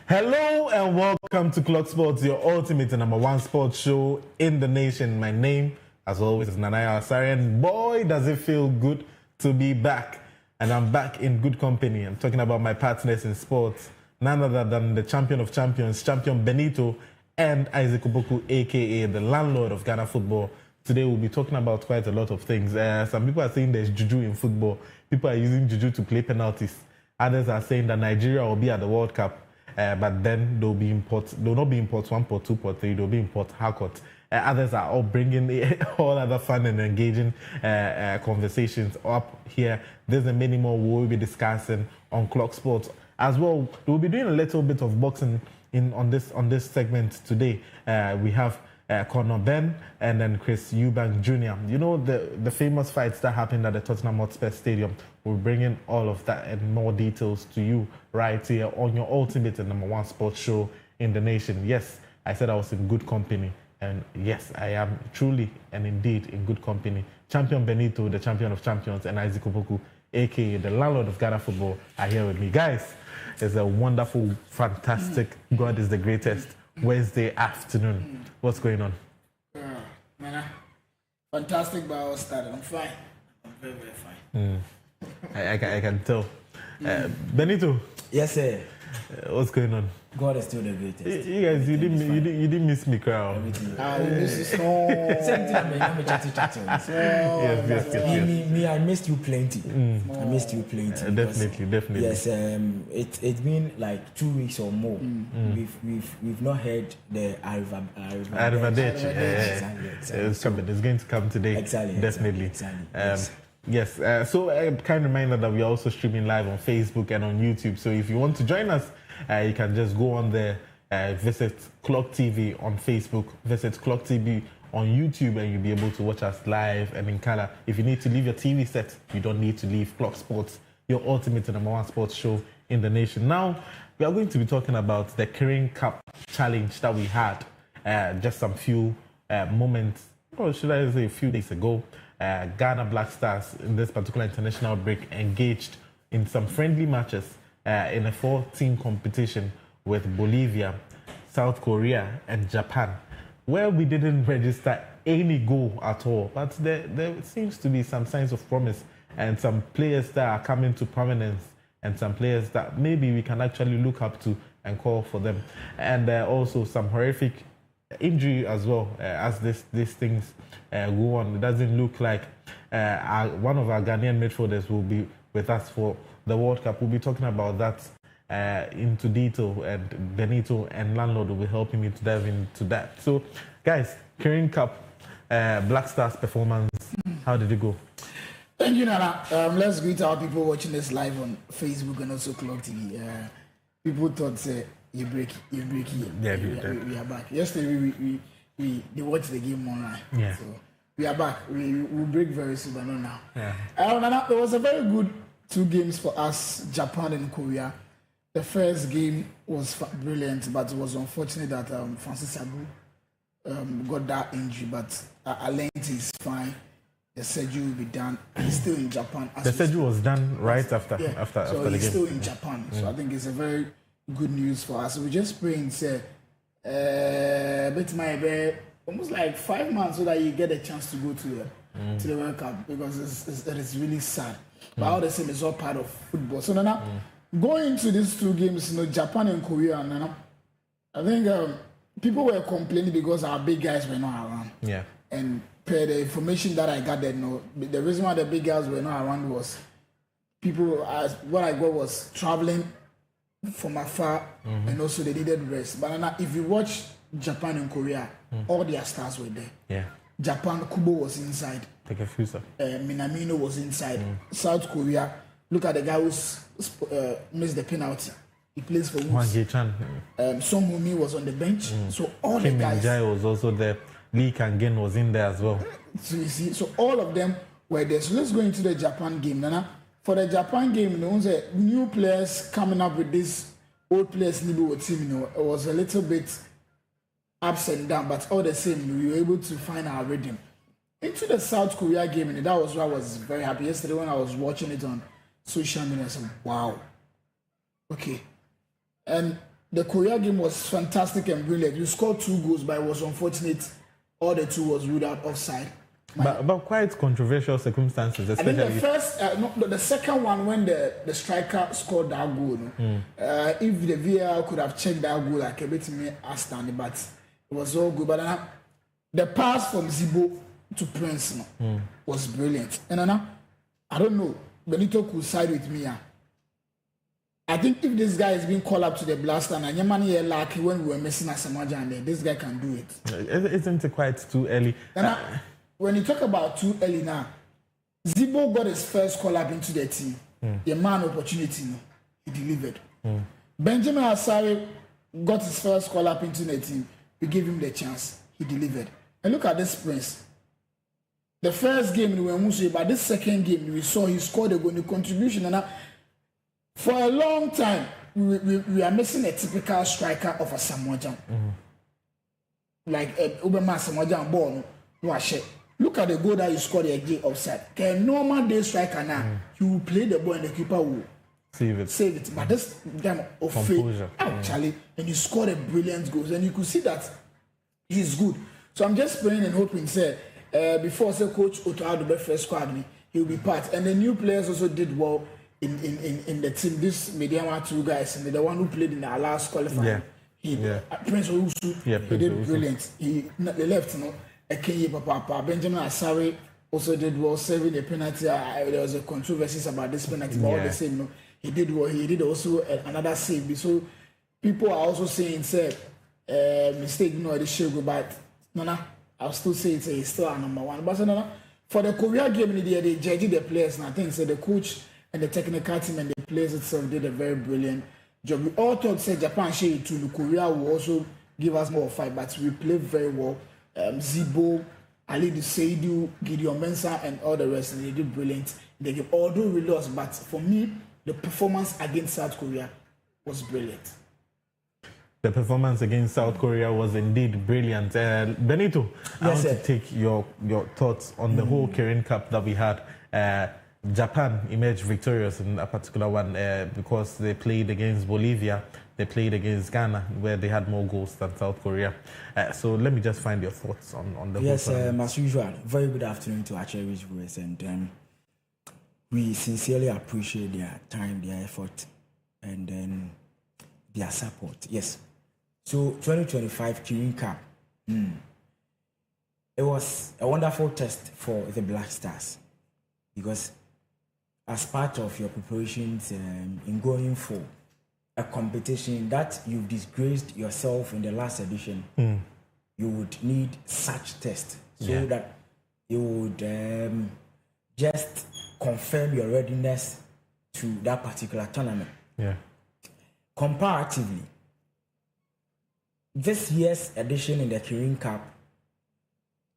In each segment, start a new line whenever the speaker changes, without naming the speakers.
Hello and welcome to Clog Sports, your ultimate and number one sports show in the nation. My name, as always, is Nanaya Asari, and boy, does it feel good to be back. And I'm back in good company. I'm talking about my partners in sports, none other than the champion of champions, Champion Benito, and Isaac Oboku, aka the landlord of Ghana football. Today we'll be talking about quite a lot of things. Some people are saying there's juju in football. People are using juju to play penalties. Others are saying that Nigeria will be at the World Cup. But then they'll not be in pot 1, pot 2, pot 3, they'll be in pot Harcourt. Others are all bringing all other fun and engaging conversations up here. There's a many more we'll be discussing on Clog Sports. As well, we'll be doing a little bit of boxing on this segment today. We have Conor Ben and then Chris Eubank Jr. You know, the famous fights that happened at the Tottenham Hotspur Stadium. We're bringing all of that and more details to you right here on your ultimate and number one sports show in the nation. Yes, I said I was in good company. And yes, I am truly and indeed in good company. Champion Benito, the champion of champions, and Isaac Oboku, aka the landlord of Ghana football, are here with me. Guys, it's a wonderful, fantastic, God is the greatest Wednesday afternoon. What's going on?
Man, fantastic, but I was started. I'm fine. I'm very, very fine.
I can tell. Benito.
Yes, sir.
What's going on?
God is still the greatest.
You guys, you didn't miss me, crowd.
This is so.
Same thing, I'm chatting.
Yes.
Me, I missed you plenty. I missed you plenty.
Definitely.
Yes, it's been like 2 weeks or more. We've not heard the
Arrivederci. It's coming. It's going to come today.
Exactly.
Definitely.
Exactly.
Yes. So a kind reminder that we're also streaming live on Facebook and on YouTube. So if you want to join us, you can just go on there, visit Clog TV on Facebook, visit Clog TV on YouTube, and you'll be able to watch us live and in color. If you need to leave your TV set, you don't need to leave Clog Sports, your ultimate and number one sports show in the nation. Now, we are going to be talking about the Kirin Cup challenge that we had just some few moments, or should I say a few days ago. Ghana Black Stars in this particular international break engaged in some friendly matches in a 4-team competition with Bolivia, South Korea and Japan, where we didn't register any goal at all. But there seems to be some signs of promise and some players that are coming to prominence and some players that maybe we can actually look up to and call for them. And also some horrific injury as well as these things go on. It doesn't look like one of our Ghanaian midfielders will be with us for the World Cup. We'll be talking about that into detail, and Benito and Landlord will be helping me to dive into that. So, guys, Kirin Cup, Black Stars performance, how did it go?
Thank you, Nana. Let's greet our people watching this live on Facebook and also Clog TV. People thought you break here.
Yeah,
we are back. Yesterday we watched the game online.
Yeah.
So we are back. We will break very soon, but not now.
Yeah.
Nana, it was a very good 2 games for us, Japan and Korea. The first game was brilliant, but it was unfortunate that Francis Agu got that injury. But Alenti is fine. The surgery will be done. He's still in Japan.
The surgery was done right after
so
the game.
He's still in Japan. So I think it's a very good news for us. We just pray and say, but my almost like 5 months so that you get a chance to go to the World Cup, because it is really sad. But all the same, it's all part of football. So now, going into these 2 games, Japan and Korea, I think people were complaining because our big guys were not around.
Yeah.
And per the information that I gathered, the reason why the big guys were not around was what I got was traveling from afar, and also they needed rest. But now, if you watch Japan and Korea, all their stars were there.
Yeah.
Japan, Kubo was inside.
Take a few steps.
Minamino was inside. South Korea, look at the guy who missed the penalty. He plays for Wolves. Song Humi was on the bench. So all
Kim
the guys.
Min-jae was also there. Lee Kang-in was in there as well.
So you see, so all of them were there. So let's go into the Japan game, Nana. For the Japan game, new players coming up with this old players Nibu team, it was a little bit ups and down, but all the same, we were able to find our rhythm. Into the South Korea game, and that was why I was very happy. Yesterday when I was watching it on social media, I said, wow. Okay. And the Korea game was fantastic and brilliant. You scored 2 goals, but it was unfortunate. All the 2 was ruled out offside.
But quite controversial circumstances, especially.
I think the first, the second one when the striker scored that goal. If the VAR could have checked that goal, like a bit me outstanding, but it was all good. But the pass from Zibo to Prince was brilliant. And I don't know, Benito could side with me. I think if this guy is being called up to the blaster and Yamani lucky when we were missing Asamaja and then this guy can do it.
Isn't it quite too early?
And when you talk about too early now, Zibo got his first call up into the team. The man opportunity, he delivered. Benjamin Asare got his first call up into the team. We gave him the chance. He delivered. And look at this Prince. The first game we were Musu, but this second game we saw he scored a goal in contribution. And for a long time, we are missing a typical striker of a Samoajan. Like Obama Samoajan ball, no shit. Look at the goal that he scored again offside. A normal day striker now, he will play the ball and the keeper will save it. But this time of faith, actually, and he scored a brilliant goal. And you could see that he's good. So I'm just praying and hoping, before Coach Otoado the first squad, he will be part. And the new players also did well in the team. This Mediama 2 guys, and the one who played in the last qualifying. Prince Owusu, he did brilliant. They left, Papa Benjamin Asare also did well, serving the penalty. There was a controversy about this penalty, but all the same, he did well. He did also another save. So people are also saying, mistake, it should go, but I'll still say it's still a number 1. But for the Korea game, they judged the players, and I think the coach and the technical team and the players itself did a very brilliant job. We all thought Japan to Korea will also give us more fight, but we played very well. Zibo, Ali Seidu, Gideon Mensah, and all the rest, and they did brilliant. They gave, although we lost, but for me, the performance against South Korea was brilliant.
The performance against South Korea was indeed brilliant. Benito, I want to take your thoughts on the whole Kirin Cup that we had. Japan emerged victorious in a particular one because they played against Bolivia, they played against Ghana, where they had more goals than South Korea. So let me just find your thoughts on the whole tournament.
As usual, very good afternoon to our cherished viewers, and we sincerely appreciate their time, their effort, and their support. Yes. So 2025 Kirin Cup, it was a wonderful test for the Black Stars because as part of your preparations in going for a competition that you've disgraced yourself in the last edition, you would need such test so that you would just confirm your readiness to that particular tournament. Comparatively, this year's edition in the Kirin Cup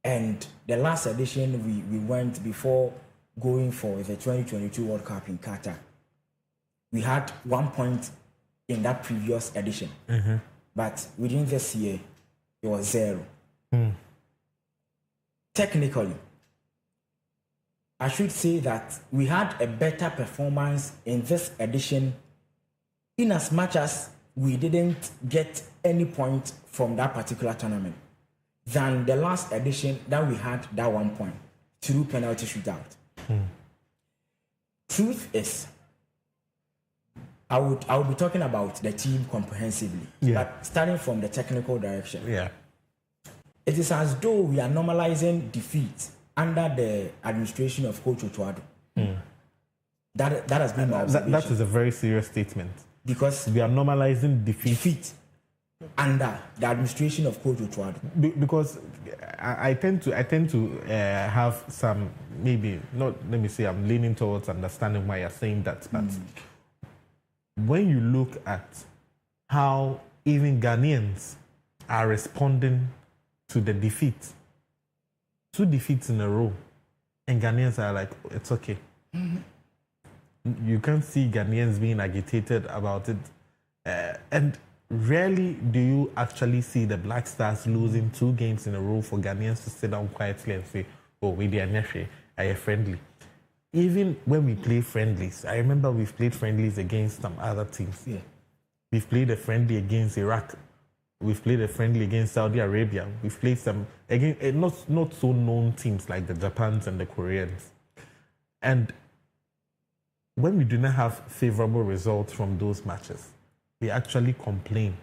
and the last edition we went before going for the 2022 World Cup in Qatar, we had 1 point in that previous edition, but within this year it was 0. Technically, I should say that we had a better performance in this edition in as much as we didn't get any point from that particular tournament than the last edition that we had that 1 point through penalty shootout. Truth is, I would be talking about the team comprehensively, but starting from the technical direction. It is as though we are normalizing defeat under the administration of Coach Otuado. That has been my observation.
That is a very serious statement.
Because
we are normalizing defeat
under the administration of Coach Otuado.
Because I tend to have some, maybe not. Let me say I'm leaning towards understanding why you're saying that. But when you look at how even Ghanaians are responding to the defeat, 2 defeats in a row, and Ghanaians are like, it's okay. You can't see Ghanaians being agitated about it. And rarely do you actually see the Black Stars losing 2 games in a row for Ghanaians to sit down quietly and say, oh, we are friendly. Even when we play friendlies, I remember we've played friendlies against some other teams. We've played a friendly against Iraq. We've played a friendly against Saudi Arabia. We've played some again not so known teams like the Japans and the Koreans. And when we do not have favorable results from those matches, we actually complain.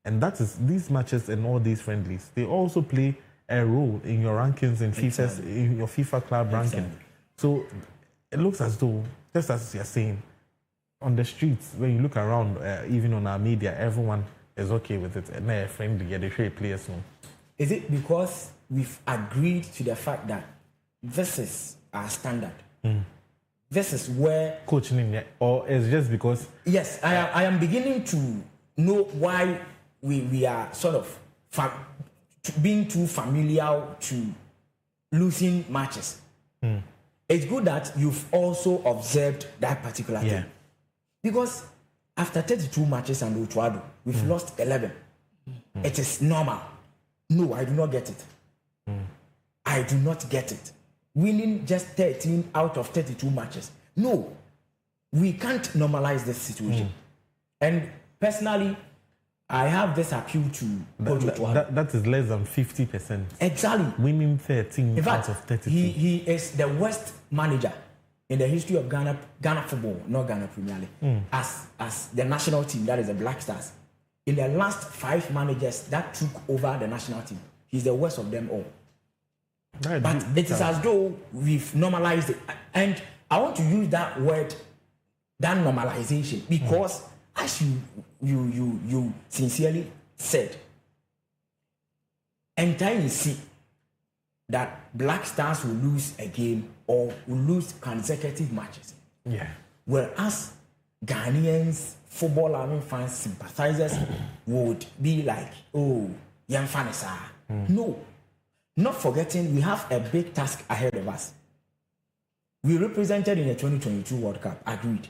And that is these matches and all these friendlies, they also play a role in your rankings in your FIFA club ranking. So it looks as though, just as you're saying, on the streets, when you look around, even on our media, everyone is okay with it. And they're friendly, yeah, they show players now.
Is it because we've agreed to the fact that this is our standard? This is where
coaching, or it's just because?
Yes, I am beginning to know why we are sort of being too familiar to losing matches. It's good that you've also observed that particular thing. Because after 32 matches and Otuado, we've lost 11. It is normal. No, I do not get it. I do not get it. Winning just 13 out of 32 matches. No, we can't normalize this situation. And personally, I have this appeal to
that is less than 50%.
Exactly.
Winning 13
in fact,
out of 32.
He is the worst manager in the history of Ghana football, not Ghana Premier League, as the national team, that is the Black Stars. In the last 5 managers that took over the national team, he's the worst of them all. But it is as though we've normalized it. And I want to use that word, that normalization, because as you sincerely said, entirely see that Black Stars will lose a game or will lose consecutive matches.
Yeah.
Whereas Ghanaians, football fans, sympathizers would be like, oh, young Fanessa. No. Not forgetting, we have a big task ahead of us. We represented in the 2022 World Cup, agreed.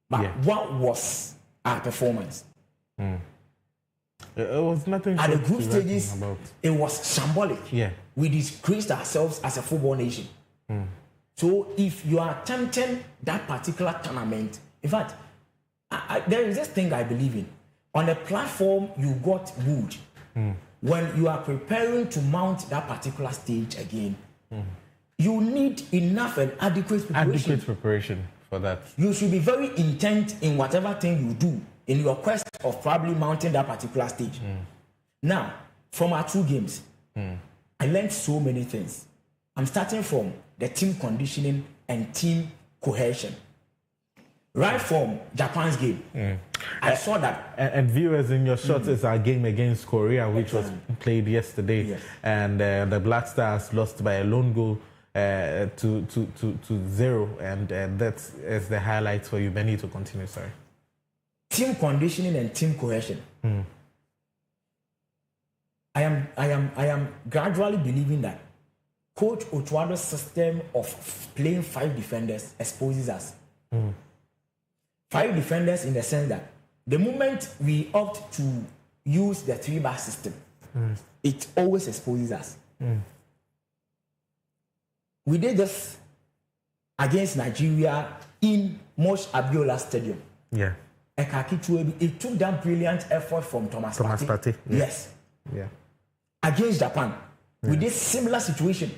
But what was our performance?
It was nothing
at the group stages.
About.
It was shambolic.
Yeah.
We disgraced ourselves as a football nation. So if you are attempting that particular tournament, in fact, there is this thing I believe in. On the platform, you got wood. When you are preparing to mount that particular stage again, you need enough and adequate preparation.
Adequate preparation for that.
You should be very intent in whatever thing you do in your quest of probably mounting that particular stage. Now, from our 2 games, I learned so many things. I'm starting from the team conditioning and team cohesion. Right from Japan's game, I saw that.
And viewers, in your shots is our game against Korea, which was played yesterday.
Yes.
And the Black Stars lost by a lone goal to 0. And that's the highlights for you. Benny, to continue, sorry.
Team conditioning and team cohesion. I am gradually believing that Coach Otuado's system of playing 5 defenders exposes us. 5 defenders in the sense that the moment we opt to use the 3-bar system, it always exposes us. We did this against Nigeria in Mosh Abiola Stadium.
Yeah.
It took that brilliant effort from Thomas Partey.
Yes. Yeah.
Against Japan, we did similar situation,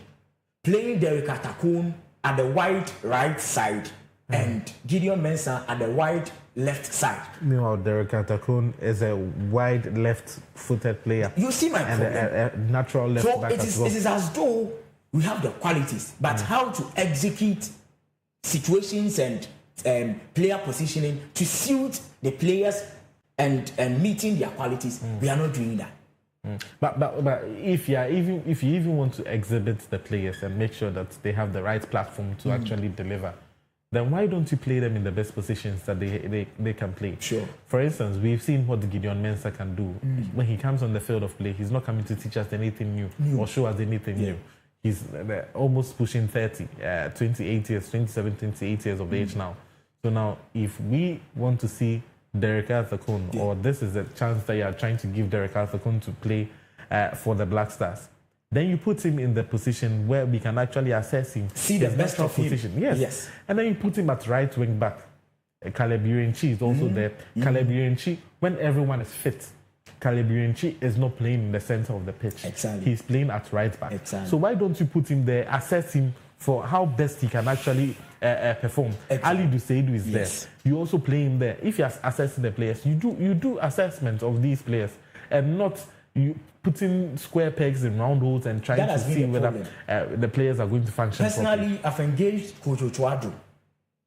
playing Derek Atakun at the wide right side and Gideon Mensah at the wide left side.
Meanwhile, Derek Atakun is a wide left-footed player.
You see my problem.
And a natural left back as well.
It is as though we have the qualities, but how to execute situations and player positioning to suit the players and meeting their qualities, we are not doing that.
But if you even want to exhibit the players and make sure that they have the right platform to actually deliver, then why don't you play them in the best positions that they can play?
Sure.
For instance, we've seen what Gideon Mensah can do. When he comes on the field of play, he's not coming to teach us anything new. Or show us anything new. He's almost pushing 30, 28 years, 27, 28 years of age now. So now, if we want to see Derek Atakun, or this is a chance that you are trying to give Derek Atakun to play for the Black Stars, then you put him in the position where we can actually assess him.
See the best of
position.
him.
Yes. And then you put him at right wing back. Caleb Urenchi is also there. Caleb Urenchi, when everyone is fit, Caleb Urenchi is not playing in the center of the pitch.
Exactly.
He's playing at right back.
Exactly.
So why don't you put him there, assess him for how best he can actually perform?
Exactly.
Ali Duseidu is
Yes.
there. You also play him there. If you're assessing the players, you do assessment of these players and not you putting square pegs in round holes and trying to see whether the players are going to function
Personally, I've engaged Coach Ochoado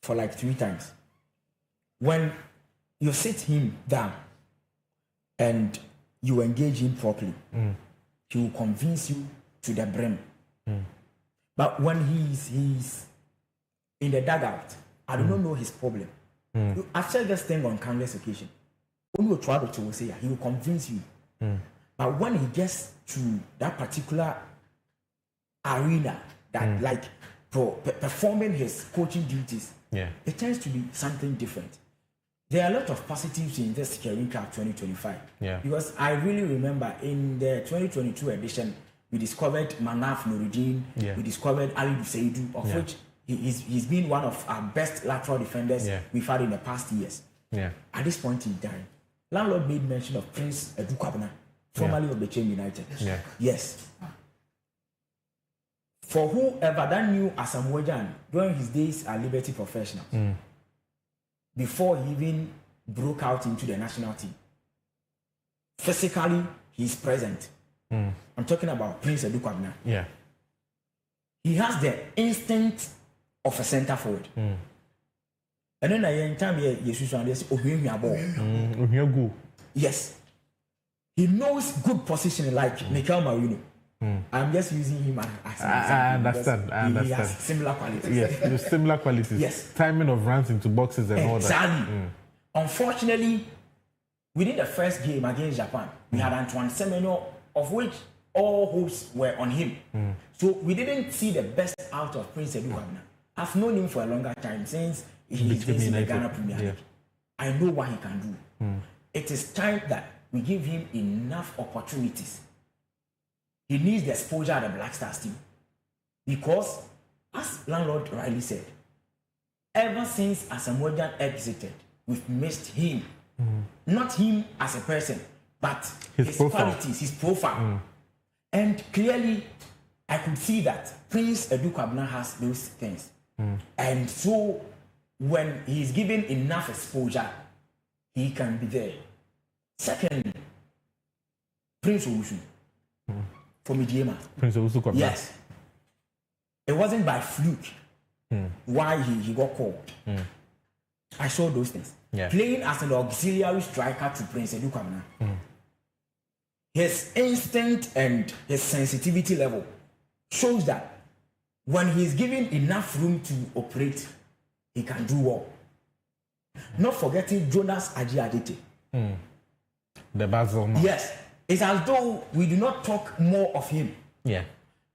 for like 3 times. When you sit him down and you engage him properly, he will convince you to the brim. But when he's in the dugout, I do not know his problem. I've said this thing on countless occasions. Only Ochoado will say he will convince you. But when he gets to that particular arena, that like performing his coaching duties, it tends to be something different. There are a lot of positives in this Caribbean Cup 2025. Because I really remember in the 2022 edition, we discovered Manaf Nuruddin, we discovered Ali Duseidu, of which he's been one of our best lateral defenders we've had in the past years. At this point in time, Landlord made mention of Prince Edu Kwabena, formerly of the Chain United. Yes. For whoever that knew Asamoah Gyan during his days at Liberty Professionals, before he even broke out into the national team, physically he's present. I'm talking about Prince Edu Kwabena. He has the instinct of a centre forward. And then I time yes. He knows good positioning like Mikel Marino. I'm just using him as an example.
I understand.
He has similar qualities.
Yes, similar qualities.
Yes.
Timing of runs into boxes and all that.
Exactly. Unfortunately, within the first game against Japan, we had Antoine Semenyo, of which all hopes were on him. So we didn't see the best out of Prince Edu Kwabena. I've known him for a longer time since he's in the Ghana Premier League. I know what he can do. It is time that we give him enough opportunities. He needs the exposure at the Black Stars team. Because, as Landlord rightly said, ever since Asamoah Gyan exited, we've missed him. Not him as a person, but his qualities, his profile. And clearly, I could see that Prince Edu Kwabena has those things. And so, when he's given enough exposure, he can be there. Second, Prince Owusu. For Midiema.
Prince Owusu Kwabena.
Yes. It wasn't by fluke why he got called. I saw those things. Playing as an auxiliary striker to Prince Edu Kwabena. His instinct and his sensitivity level shows that when he's given enough room to operate, he can do well. Not forgetting Jonas Aji Adete.
The Basel.
Yes. It's as though we do not talk more of him.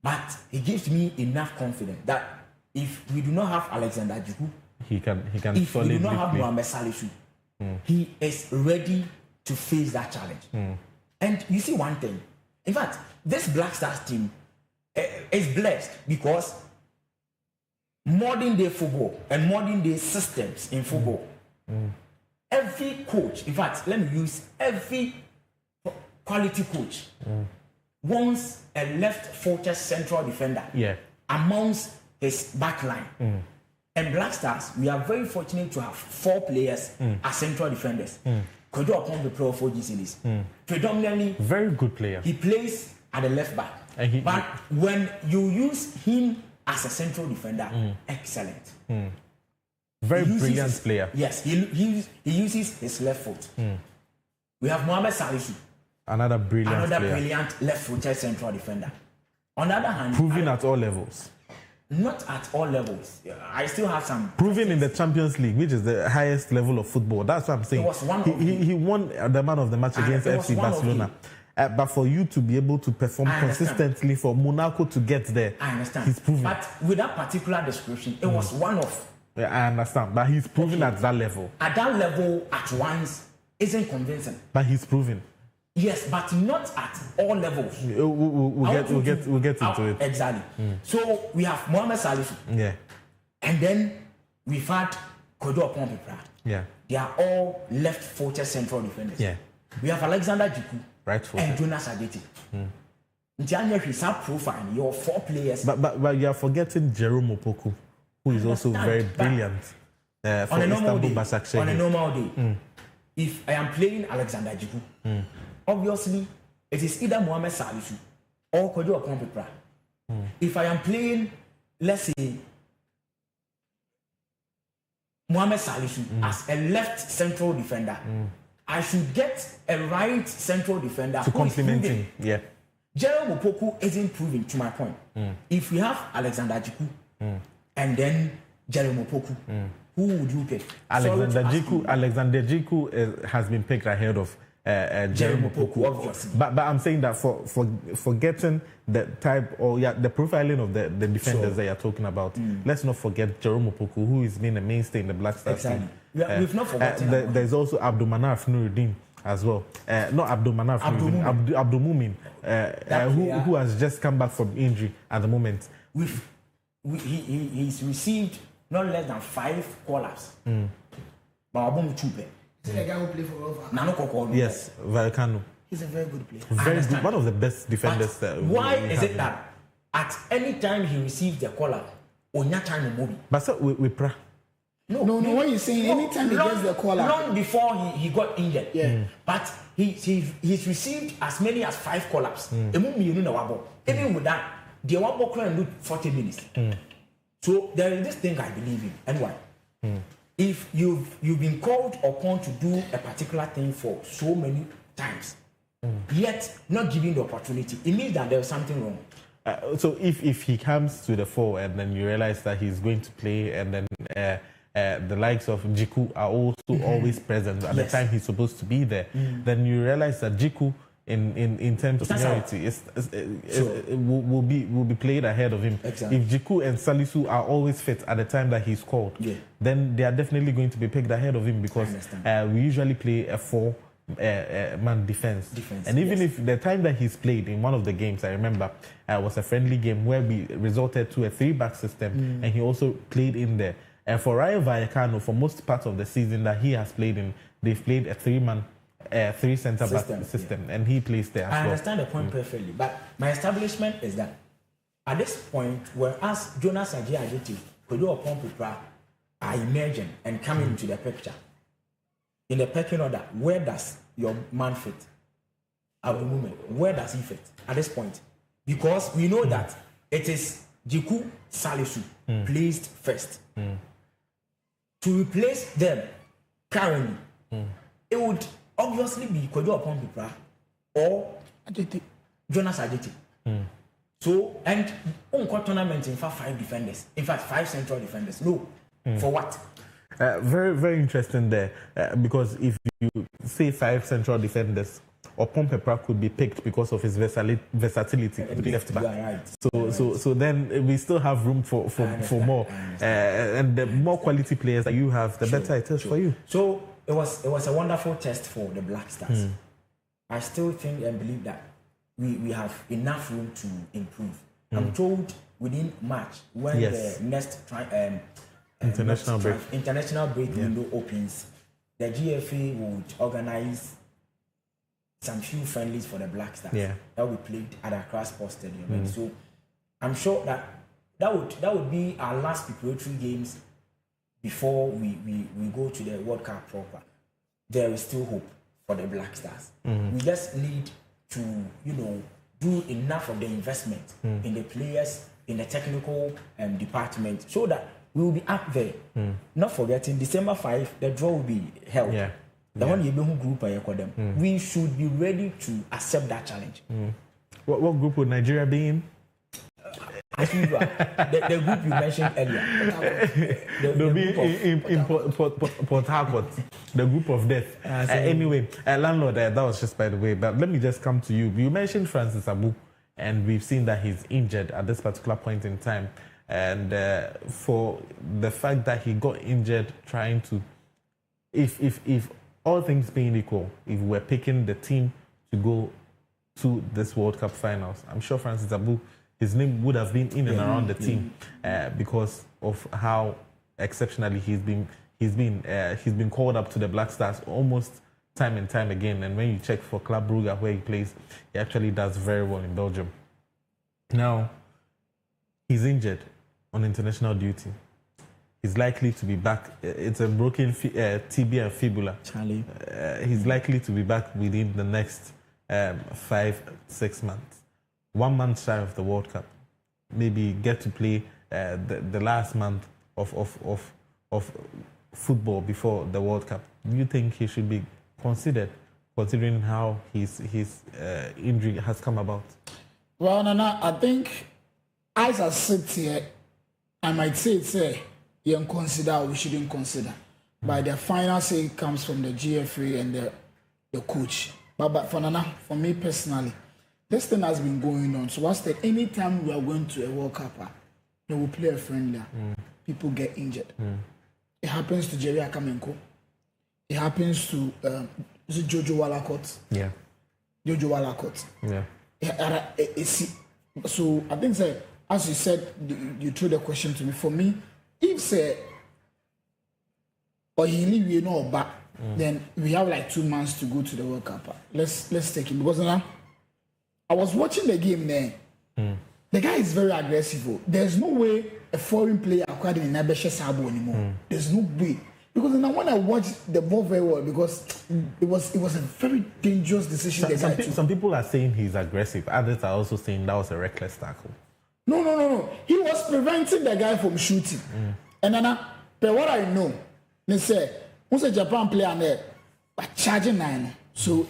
But he gives me enough confidence that if we do not have Alexander Djiku,
he can
if we do not have Mohamed Salisu, he is ready to face that challenge. And you see one thing. In fact, this Black Stars team is blessed because modern day football and modern day systems in football, every coach, in fact, let me use every quality coach wants a left-footed central defender amongst his back line. And Black Stars, we are very fortunate to have 4 players as central defenders. Could you upon the pro 4 GCDs? Predominantly,
very good player.
He plays at the left back. But when you use him as a central defender, excellent.
Very brilliant player.
Yes, he uses his left foot. We have Mohamed Salisu.
Another brilliant
left-footed central defender. On the other hand,
proving at all levels.
Not at all levels. I still have some.
Proving in the Champions League, which is the highest level of football. That's what I'm saying. He won the man of the match against FC Barcelona. But for you to be able to perform consistently, for Monaco to get there,
I understand.
He's proven.
But with that particular description, it was one of.
I understand. But he's proven at that level.
At that level, at once, isn't convincing.
But he's proven.
Yes, but not at all levels.
We'll get into it.
Exactly. So we have Mohamed Salisu.
Yeah.
And then we've had Kojo Pompepra.
Yeah.
They are all left-footed central defenders.
Yeah.
We have Alexander Jiku
Right-footed.
and Jonas Adeti. Ntianya Hisa profile, your 4 players.
But you are forgetting Jerome Opoku, who is also very brilliant for Istanbul Başakşehir.
On a normal day, if I am playing Alexander Jiku, obviously it is either Mohamed Salisu or Kojo Pompepra. If I am playing, let's say, Mohamed Salisu as a left central defender, I should get a right central defender
to complement him. Yeah.
Jerome Opoku isn't proving, to my point. If we have Alexander Jiku and then Jerome Opoku, who would you pick?
Alexander Jiku has been picked ahead of Jerome Opoku,
obviously.
But I'm saying that for getting the type or the profiling of the defenders that you're talking about, let's not forget Jerome Opoku, who has been a mainstay in the Black Stars team.
We've not forgotten.
There's also Abdul Manaf Nuruddin as well. Not Abdul Manaf Nuruddin, Abdul Mumin, who has just come back from injury at the moment.
He's received not less than 5 call-ups. Babum Chupe.
Is it the guy who played for Rover?
Nano Kokoro.
Yes, Vallecano.
He's a very good player.
Very good. One of the best defenders.
Why is it that at any time he receives the call-up, Onya time movie?
But so we pra.
No, what you're saying, anytime he gets the call-up.
Long before he got injured. Yeah. But he's received as many as 5 call-ups. Even with that, the Wabo can do 40 minutes. So there is this thing I believe in. And why? If you've been called upon to do a particular thing for so many times, yet not given the opportunity, it means that there's something wrong.
So if he comes to the fore and then you realize that he's going to play, and then the likes of Jiku are also always present at the time he's supposed to be there, then you realize that Jiku in terms of seniority will be played ahead of him.
Exactly.
If Jiku and Salisu are always fit at the time that he's called, then they are definitely going to be picked ahead of him, because we usually play a 4-man defense. And even if the time that he's played in one of the games, I remember was a friendly game where we resorted to a 3-back system, and he also played in there. And for Rayo Vallecano, for most part of the season that he has played in, they've played a 3-man 3 centre-back system, and he plays there as well.
I understand the point perfectly, but my establishment is that at this point, whereas Jonas Adeti, Kojo Pompepra are emerging and coming into the picture, in the pecking order, where does your man fit? At the moment, where does he fit at this point? Because we know that it is Jiku Salisu placed first. To replace them currently, it would obviously be Kojo Pompepra or Jonas Adeti. So, and on tournament, in fact, 5 defenders. In fact, 5 central defenders. No. For what?
Very, very interesting there. Because if you say 5 central defenders, or Pompepra could be picked because of his versatility to the left back.
Right.
So then we still have room for more. And the more quality players that you have, the better it is for you.
So it was a wonderful test for the Black Stars. I still think and believe that we have enough room to improve. I'm told within March, when the next international break window opens, the GFA would organize some few friendlies for the Black Stars that we played at Accra Sports Stadium. So I'm sure that would be our last preparatory games before we go to the World Cup proper. There is still hope for the Black Stars. We just need to, do enough of the investment in the players, in the technical department, so that we will be up there. Not forgetting, December 5, the draw will be held. The one group we should be ready to accept that challenge.
What group would Nigeria be in?
As usual, the group you mentioned earlier.
They'll be in Port Harcourt, the group of death. Anyway, landlord, that was just by the way. But let me just come to you. You mentioned Francis Abu, and we've seen that he's injured at this particular point in time. And for the fact that he got injured trying to, if all things being equal, if we're picking the team to go to this World Cup finals, I'm sure Francis Abu, his name would have been in and around the team because of how exceptionally he's he's been called up to the Black Stars almost time and time again. And when you check for Club Brugge where he plays, he actually does very well in Belgium. Now, he's injured on international duty. He's likely to be back. It's a broken tibia and fibula.
Charlie.
He's likely to be back within the next 5-6 months. 1 month shy of the World Cup. Maybe get to play the last month of football before the World Cup. Do you think he should be considered, considering how his injury has come about?
Well, Nana, I think as I sit here, I might say you can consider or we shouldn't consider. But the final say comes from the GFA and the coach. But for Nana, for me personally, this thing has been going on. So what's that? Anytime we are going to a World Cup, they will play a friendly. People get injured. It happens to Jerry Akamenko. It happens to is it Jojo Walacott?
Yeah.
Jojo Walacott.
Yeah.
So I think as you said, you threw the question to me. For me, if say or he leave you know back, then we have like 2 months to go to the World Cup. Let's take it because now I was watching the game there. The guy is very aggressive. There's no way a foreign player acquired in Nabeshe Sabo anymore. There's no way. Because now when I watched the ball very well, because it was a very dangerous decision.
Some people are saying he's aggressive. Others are also saying that was a reckless tackle.
No. He was preventing the guy from shooting. And then, but what I know, they say, who's a Japan player there, but charging 9. So,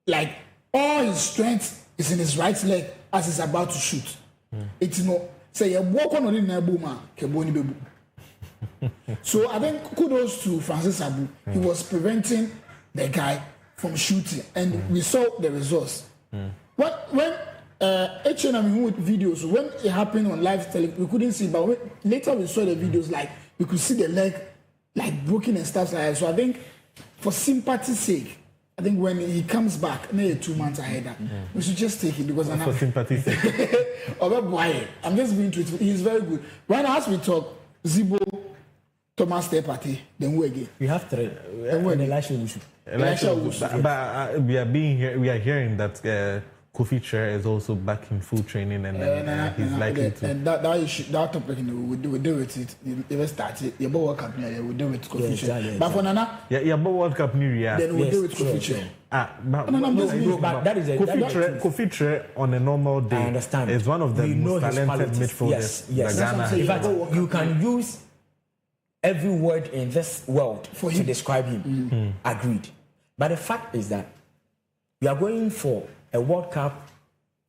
like, all his strength is in his right leg as he's about to shoot. It's not, say, you walk on in a boomer, Keboni. So I think kudos to Francis Abu. He was preventing the guy from shooting, and we saw the results. When H&M with videos, when it happened on live television, we couldn't see, but later we saw the videos, like we could see the leg like broken and stuff like that. So I think for sympathy's sake, I think when he comes back, maybe 2 months ahead, we should just take it because
for sympathy's sake.
I'm just being truthful. He's very good. Right now, as we talk, Zibo, Thomas Tepati, then who again?
We have 3. And Elisha Wusu.
But we are hearing that Kofi Chair is also back in full training, and he's likely to. And
that topic, we deal with it. If start it, your World Cup, we deal with Kofi Chair. But for Nana,
yeah, World Cup New Year.
Then we deal with Kofi Chair.
But that is
Kofi Chair on a normal day.
I understand.
Is one of the most talented midfielders.
Yes.
Ghana.
In fact, you can use every word in this world to describe him. Agreed. But the fact is that we are going for a World Cup.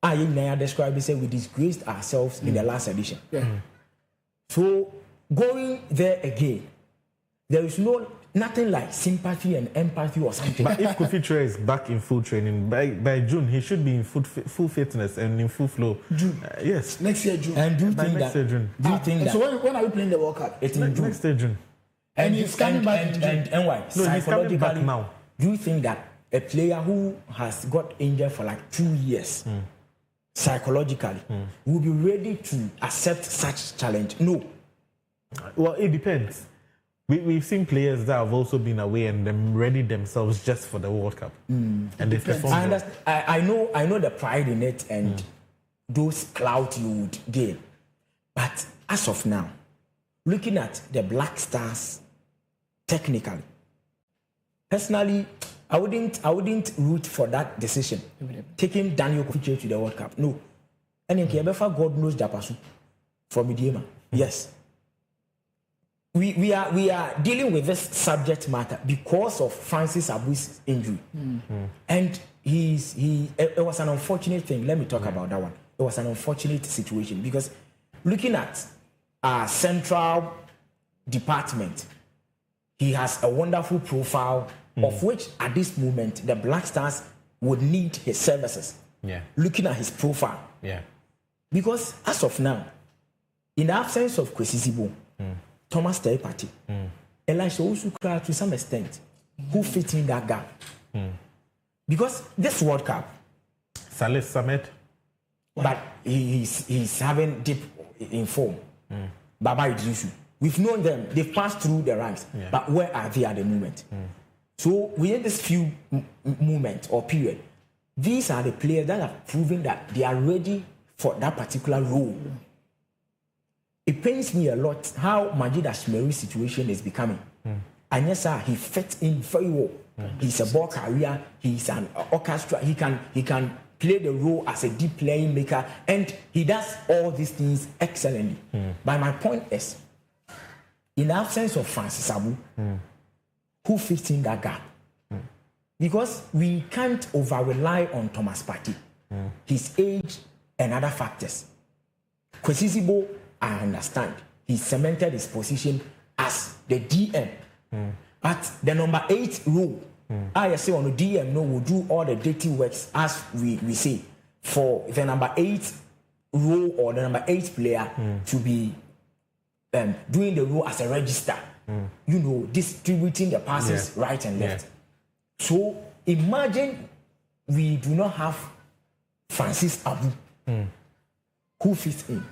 I described it, we disgraced ourselves in the last edition. So going there again, there is nothing like sympathy and empathy or something.
But if Kofi Chair is back in full training, by June, he should be in full fitness and in full flow.
June?
Yes.
Next year, June.
And do you think that?
June.
Do you think that?
So when are we playing the World Cup?
It's in June.
Next year, June.
And he's coming back in June.
And why?
No, he's coming back now.
Do you think that a player who has got injured for like 2 years, psychologically, will be ready to accept such challenge? No.
Well, it depends. We've seen players that have also been away and them ready themselves just for the World Cup, and they perform.
I know the pride in it and those clout you would gain, but as of now, looking at the Black Stars, technically, personally, I wouldn't root for that decision, taking Daniel Kofi to the World Cup. No, and in Kebefa, God knows Japasu from Idiema. Yes. We are dealing with this subject matter because of Francis Abu's injury, and it was an unfortunate thing. Let me talk about that one. It was an unfortunate situation because looking at our central department, he has a wonderful profile of which at this moment the Black Stars would need his services.
Yeah.
Looking at his profile.
Yeah.
Because as of now, in the absence of Kwesi Zibo, Thomas Tepati, Elisha Wusu to some extent, who fit in that gap. Because this World Cup,
Saleh Samet,
but he's having deep in form. Baba Idrisu, We've known them. They've passed through the ranks.
Yeah.
But where are they at the moment? So within this few moment or period, these are the players that have proven that they are ready for that particular role. It pains me a lot how Majid Ashmeri's situation is becoming. And yes, sir, he fits in very well. He's a ball carrier. He's an orchestra. He can play the role as a deep playing maker, and he does all these things excellently. But my point is, in the absence of Francis Abu, who fits in that gap? Because we can't over rely on Thomas Partey, his age and other factors. Kwesi Sibo, I understand, he cemented his position as the DM. But the number 8 role, I say on the DM, no, will do all the dirty works, as we say, for the number 8 role or the number 8 player to be doing the role as a register, distributing the passes right and left. So imagine we do not have Francis Abu, who fits in.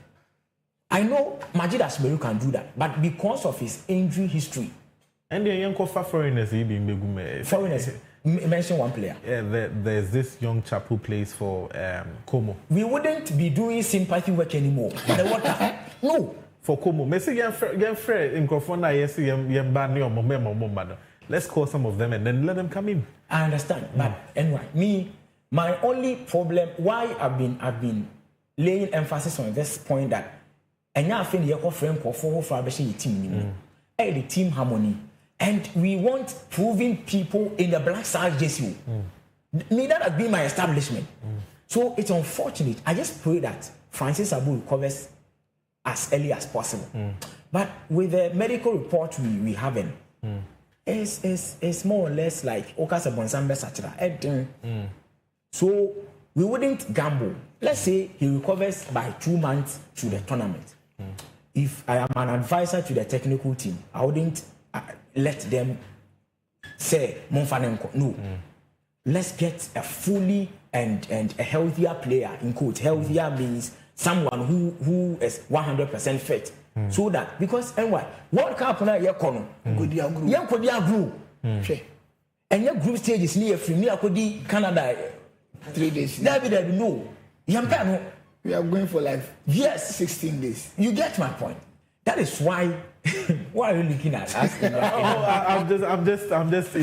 I know Majid Ashmeru can do that, but because of his injury history.
And the young foreigners,
foreigners, mention one player.
Yeah, there's this young chap who plays for Como.
We wouldn't be doing sympathy work anymore. No.
For Como, let's call some of them and then let them come in.
I understand, but anyway, my only problem, why I've been laying emphasis on this point that the team harmony, and we want proving people in the black side jersey. Me, that has been my establishment. So it's unfortunate. I just pray that Francis Abu recovers as early as possible. But with the medical report we have in, it's more or less like Okasa Bonsambe Sachira. So we wouldn't gamble. Let's say he recovers by 2 months to the tournament. If I am an advisor to the technical team, I wouldn't let them say Monfanenko. No. Let's get a fully and a healthier player, in quote. Healthier means someone who is 100% fit. So that, because anyway, World Cup na yekono, yekodia group. And your group stage is near free. Me akodi Canada
3 days.
David, no.
We are going for like 16 days.
You get my point. That is why. Why are you looking at us?
I'm just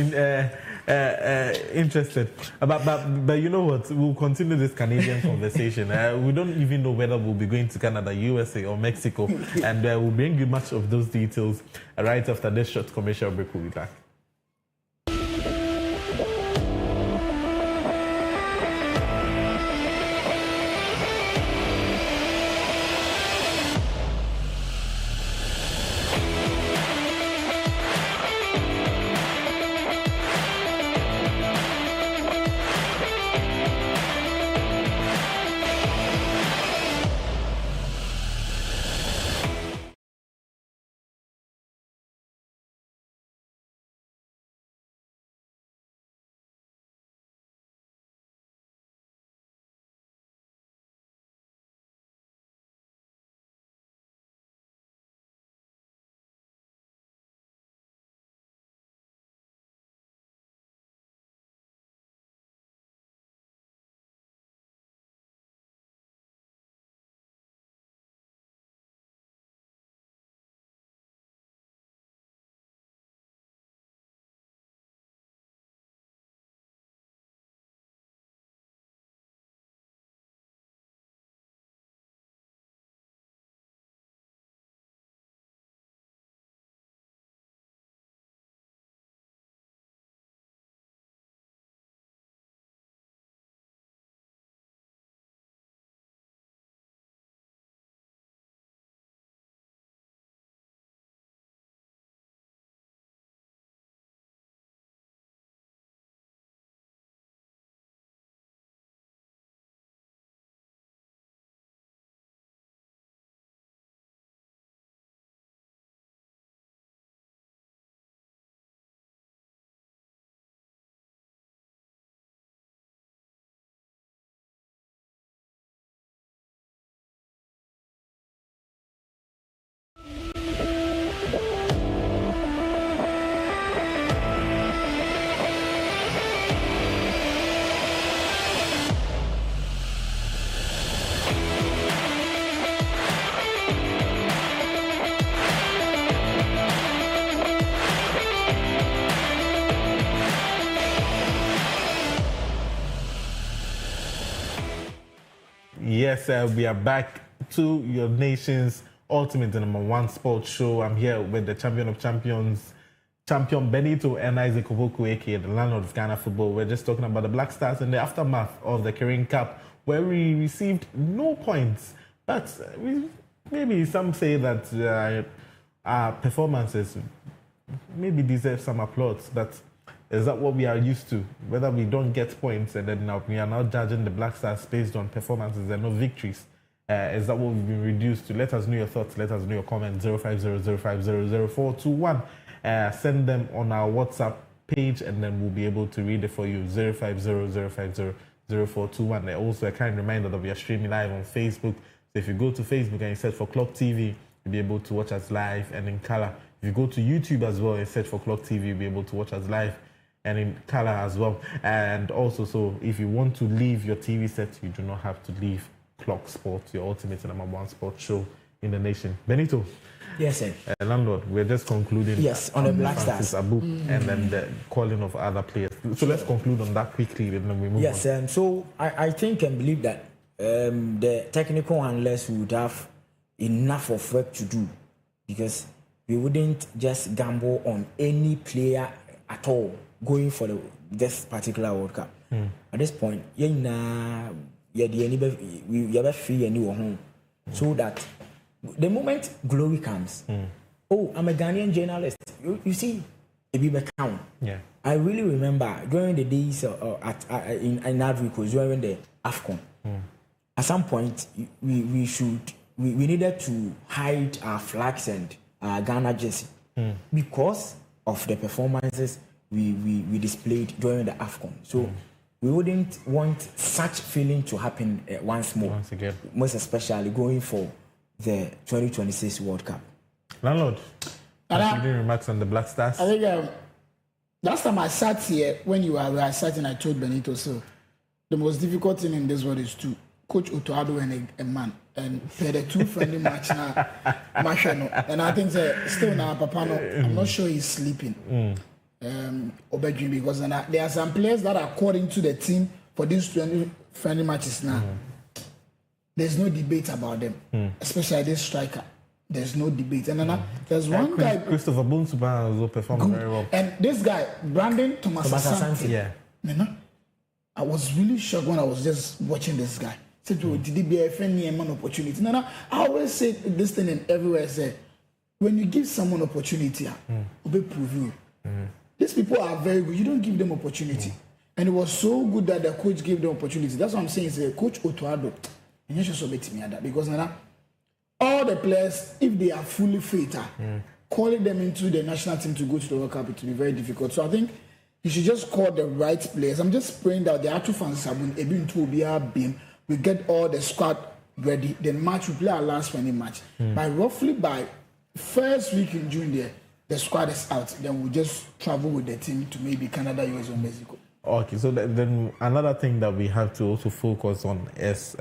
interested. But you know what? We'll continue this Canadian conversation. We don't even know whether we'll be going to Canada, USA, or Mexico, and we'll bring you much of those details right after this short commercial break. We'll be back. Yes, we are back to your nation's ultimate and #1 sports show. I'm here with the champion of champions, champion Benito and Isaac Oboku, aka the landlord of Ghana football. We're just talking about the Black Stars in the aftermath of the Caribbean Cup, where we received no points. But maybe some say that our performances maybe deserve some applause. But is that what we are used to? Whether we don't get points and then we are now judging the Black Stars based on performances and no victories. Is that what we've been reduced to? Let us know your thoughts. Let us know your comments. 05005000421. Send them on our WhatsApp page and then we'll be able to read it for you. 05005000421. Also, a kind reminder that we are streaming live on Facebook. So if you go to Facebook and you search for Clog TV, you'll be able to watch us live and in color. If you go to YouTube as well and search for Clog TV, you'll be able to watch us live and in color as well. And also, so if you want to leave your TV set, you do not have to leave Clog Sports, your ultimate and #1 sports show in the nation. Benito.
Yes, sir.
Landlord, we're just concluding.
Yes, on the Black Stars.
Abu, and then the calling of other players. So let's conclude on that quickly and then we move on.
Yes, so I think and believe that the technical handlers would have enough of work to do because we wouldn't just gamble on any player at all going for this particular World Cup. At this point, we are free and home, so that the moment glory comes, oh, I'm a Ghanaian journalist. You see, it be count.
Yeah.
I really remember during the days in Ivory Coast during the AFCON. At some point, we needed to hide our flags and our Ghana jersey because of the performances we displayed during the AFCON. So we wouldn't want such feeling to happen once again. Most especially going for the 2026 World Cup.
Landlord, any remarks on the Black Stars?
I think last time I sat here, when I sat and I told Benito, so the most difficult thing in this world is to coach Otoado and a man and play the two friendly match now. And I think still now, Papano, I'm not sure he's sleeping. Because there are some players that are according to the team for these 20 friendly matches now. There's no debate about them, especially this striker. There's no debate. And then there's one guy,
Christopher Bunsuba, also performed very well.
And this guy, Brandon Thomas Asante.
Yeah.
I was really shocked when I was just watching this guy. Said, did he be a friendly man opportunity? I always say this thing and everywhere. I say, when you give someone opportunity, will prove you. These people are very good. You don't give them opportunity. And it was so good that the coach gave them opportunity. That's what I'm saying. Is Coach Otoado. And you should submit me at that. Because all the players, if they are fully fit, calling them into the national team to go to the World Cup, it will be very difficult. So I think you should just call the right players. I'm just praying that the Atu fans have been able to be our beam. We get all the squad ready. Then match, we play our last friendly match. By first week in June the squad is out. Then we'll just travel with the team to maybe Canada, US, or Mexico.
Okay, so then another thing that we have to also focus on is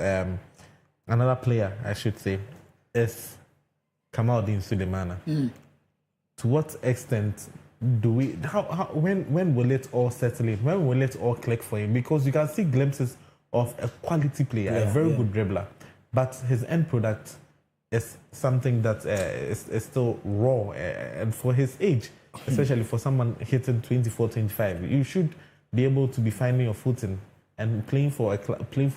another player, I should say, is Kamaldeen Sulemana. To what extent do we? When will it all settle in? When will it all click for him? Because you can see glimpses of a quality player, a very good dribbler, but his end product is something that is still raw, and for his age, especially for someone hitting 24, 25, you should be able to be finding your footing and playing for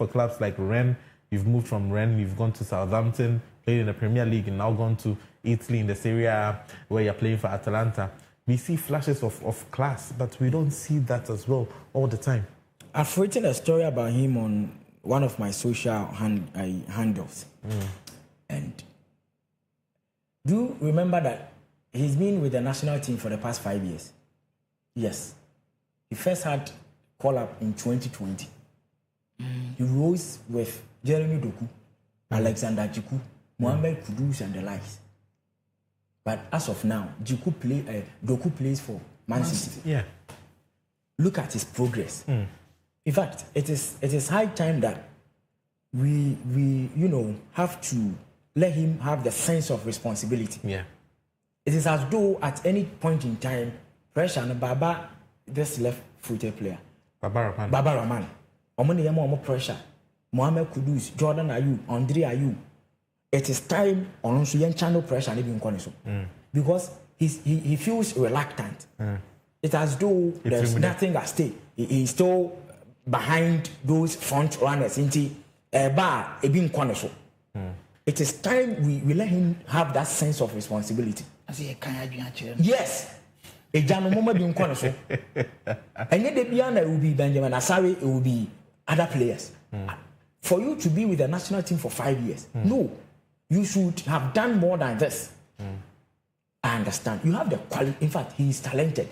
clubs like Rennes. You've moved from Rennes, you've gone to Southampton, played in the Premier League, and now gone to Italy in the Serie A, where you're playing for Atalanta. We see flashes of class, but we don't see that as well all the time.
I've written a story about him on one of my social handles. And do you remember that he's been with the national team for the past 5 years? Yes. He first had call-up in 2020. He rose with Jeremy Doku, Alexander Jiku, Mohamed Kudus and the likes. But as of now, Doku plays for Man City.
Yeah.
Look at his progress. In fact, it is high time that we have to let him have the sense of responsibility.
Yeah.
It is as though at any point in time, pressure on Baba, this left-footed player,
Baba Rahman.
Omo pressure. Mohamed Kudus, Jordan Ayew, Andre Ayew, it is time on channel pressure and even because he feels reluctant. It's as though there's nothing at stake. He's still behind those front runners into a bar, a being corner. It is time we let him have that sense of responsibility. Yes. A Jano Moma being corner. And yet the beyond it will be Benjamin Asari, it will be other players. For you to be with the national team for 5 years, no, you should have done more than this. I understand. You have the quality. In fact, he is talented.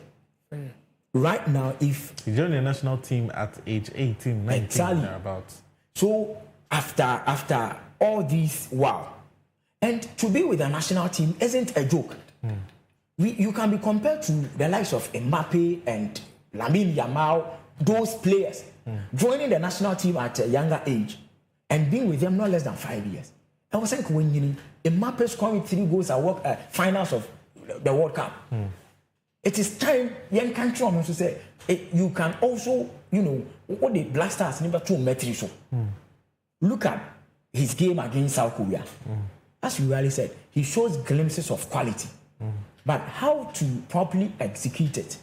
Right now, if
he joined the national team at age 18, 19,
exactly.
thereabouts.
So after all these, wow, and to be with the national team isn't a joke. You can be compared to the likes of Mbappe and Lamine Yamal, those players joining the national team at a younger age and being with them no less than 5 years. I was like when Mbappe scoring 3 goals at finals of the World Cup. It is time young country to say you can also, what the Black Stars number 2 metrics. Look at his game against South Korea. As you really said, he shows glimpses of quality. But how to properly execute it?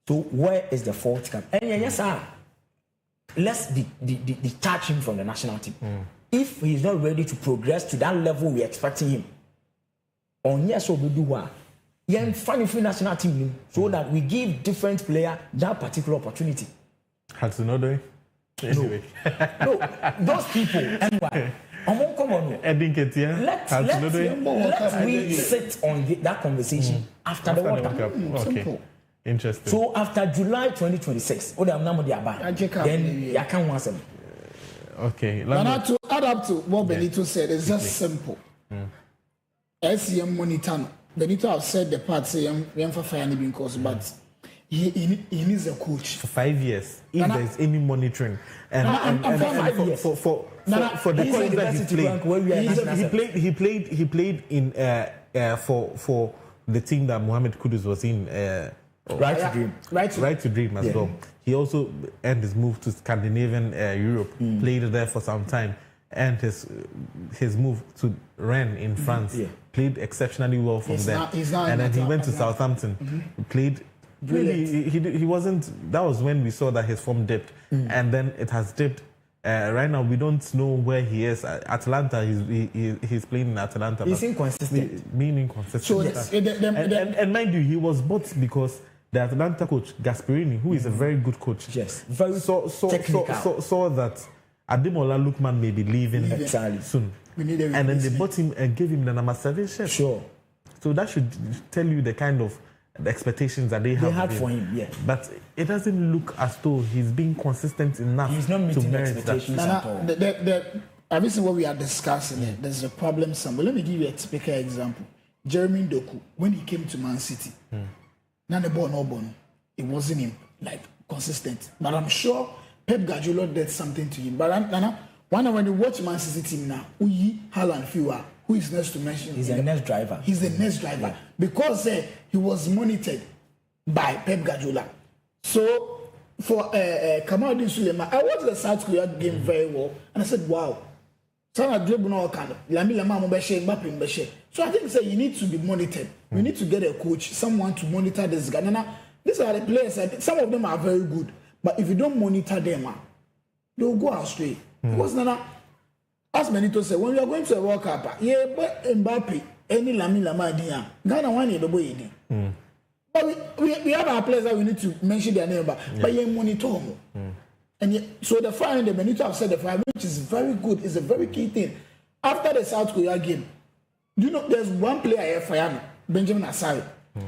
So where is the fault come? And yes, sir. Let's detach him from the national team. If he's not ready to progress to that level we're expecting him, on yes, we do what? Yeah, funny for national team so that we give different player that particular opportunity.
Hatsunodo?
Anyway. No, those people, anyway. Let's we sit on that conversation after the World Cup.
Okay. Interesting.
So after July 2026, then you can want some.
Okay.
Now to add up to what Benito said, it's just simple. SCM monitor. Benito have said the part say for fire because, but he needs a coach
for 5 years. If there's any monitoring and for the college that he played in for the team that Mohamed Kudus was in. Right to Dream as well. He also earned his move to Scandinavian Europe, played there for some time, and his move to Rennes in France, played exceptionally well from there. And then he went to Southampton, played. Really, he wasn't. That was when we saw that his form dipped, and then it has dipped. Right now, we don't know where he is. Atalanta, he's playing in Atalanta.
He's inconsistent.
Being inconsistent.
So yes.
And mind you, he was bought because the Atalanta coach, Gasperini, who is a very good coach,
very technical.
saw that Ademola Lookman may be leaving soon. And then they bought him and gave him the number 7 shirt.
Sure.
So that should tell you the kind of the expectations that they had
for him,
but it doesn't look as though he's being consistent enough.
He's not meeting the expectations at all.
I've seen what we are discussing. There's a problem somewhere. Let me give you a typical example. Jeremy Doku, when he came to Man City, now the ball no born, it wasn't him consistent. But I'm sure Pep Guardiola did something to him. But when you watch Man City team now, Haaland, Fiwa, who is next to mention?
He's the next driver.
He's the next driver because he was monitored by Pep Guardiola. So for Kamaldeen Suleiman, I watched the South Korea game very well, and I said, "Wow, so I think you need to be monitored. We need to get a coach, someone to monitor this guy. Now, these are the players. Some of them are very good, but if you don't monitor them, they'll go astray. Because now, as Benito said, when you are going to a World Cup, but Mbappe, any Lamine Yamal, Ghana one is the boy. But we have our players that we need to mention their name, but you monitor them. And so the fire, the Benito have said the fire, which is very good, is a very key thing. After the South Korea game, there's one player here, Fayano, Benjamin Asari,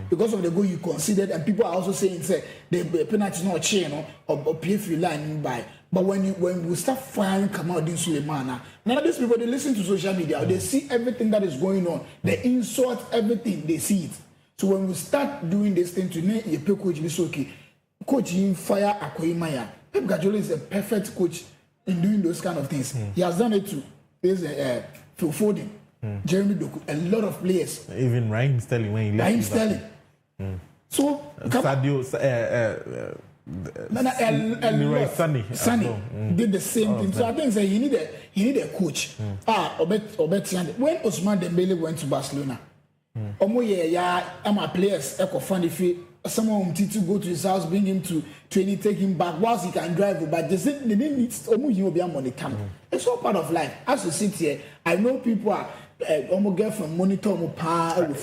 because of the goal you considered, and people are also saying, the penalty is not chain or PFU line by. But when we start firing Kamaldeen Suleiman, none of these people, they listen to social media, they see everything that is going on, they insult everything, they see it. So when we start doing this thing to name your coach Bisoki, coach in fire Akoimaya, Pep Guardiola is a perfect coach in doing those kind of things. He has done it to Phil Foden, Jeremy Doku, a lot of players.
Even Raheem Sterling when he left.
Raheem Sterling. So
Sadio,
Sunny did the same thing. So I think that he need a coach. When Ousmane Dembele went to Barcelona, players fund if someone wanted to go to his house, bring him to training, take him back whilst he can drive, but they didn't need money come. It's all part of life. As you sit here, I know people are get from monitor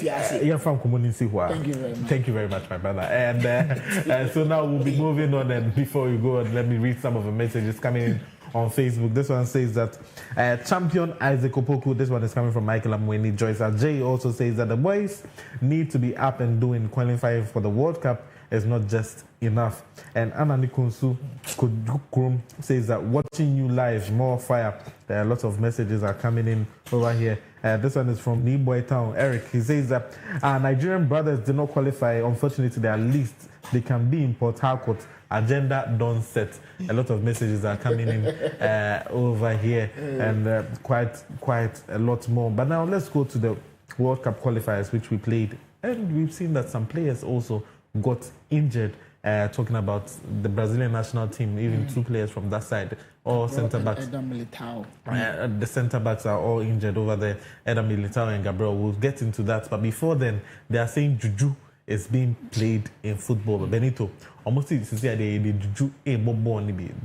yeah, from community.
Thank you very much.
Thank you very much, my brother. And so now we'll be moving on. And before we go on, let me read some of the messages coming in on Facebook. This one says that champion Isaac Opoku, this one is coming from Michael Amweni. Joyce Ajay also says that the boys need to be up and doing. Qualifying for the World Cup is not just enough. And Anna Nikunsu Kurum says that watching you live, more fire. There are lots of messages are coming in over here. This one is from Niboy Town. Eric, he says that Nigerian brothers did not qualify. Unfortunately, they are least. They can be in Port Harcourt. Agenda don't set. A lot of messages are coming in over here, and quite a lot more. But now let's go to the World Cup qualifiers, which we played, and we've seen that some players also got injured. Talking about the Brazilian national team, even two players from that side, all centre backs. The centre backs are all injured over there. Eder Militao and Gabriel. We'll get into that. But before then, they are saying juju is being played in football. But Benito, almost the juju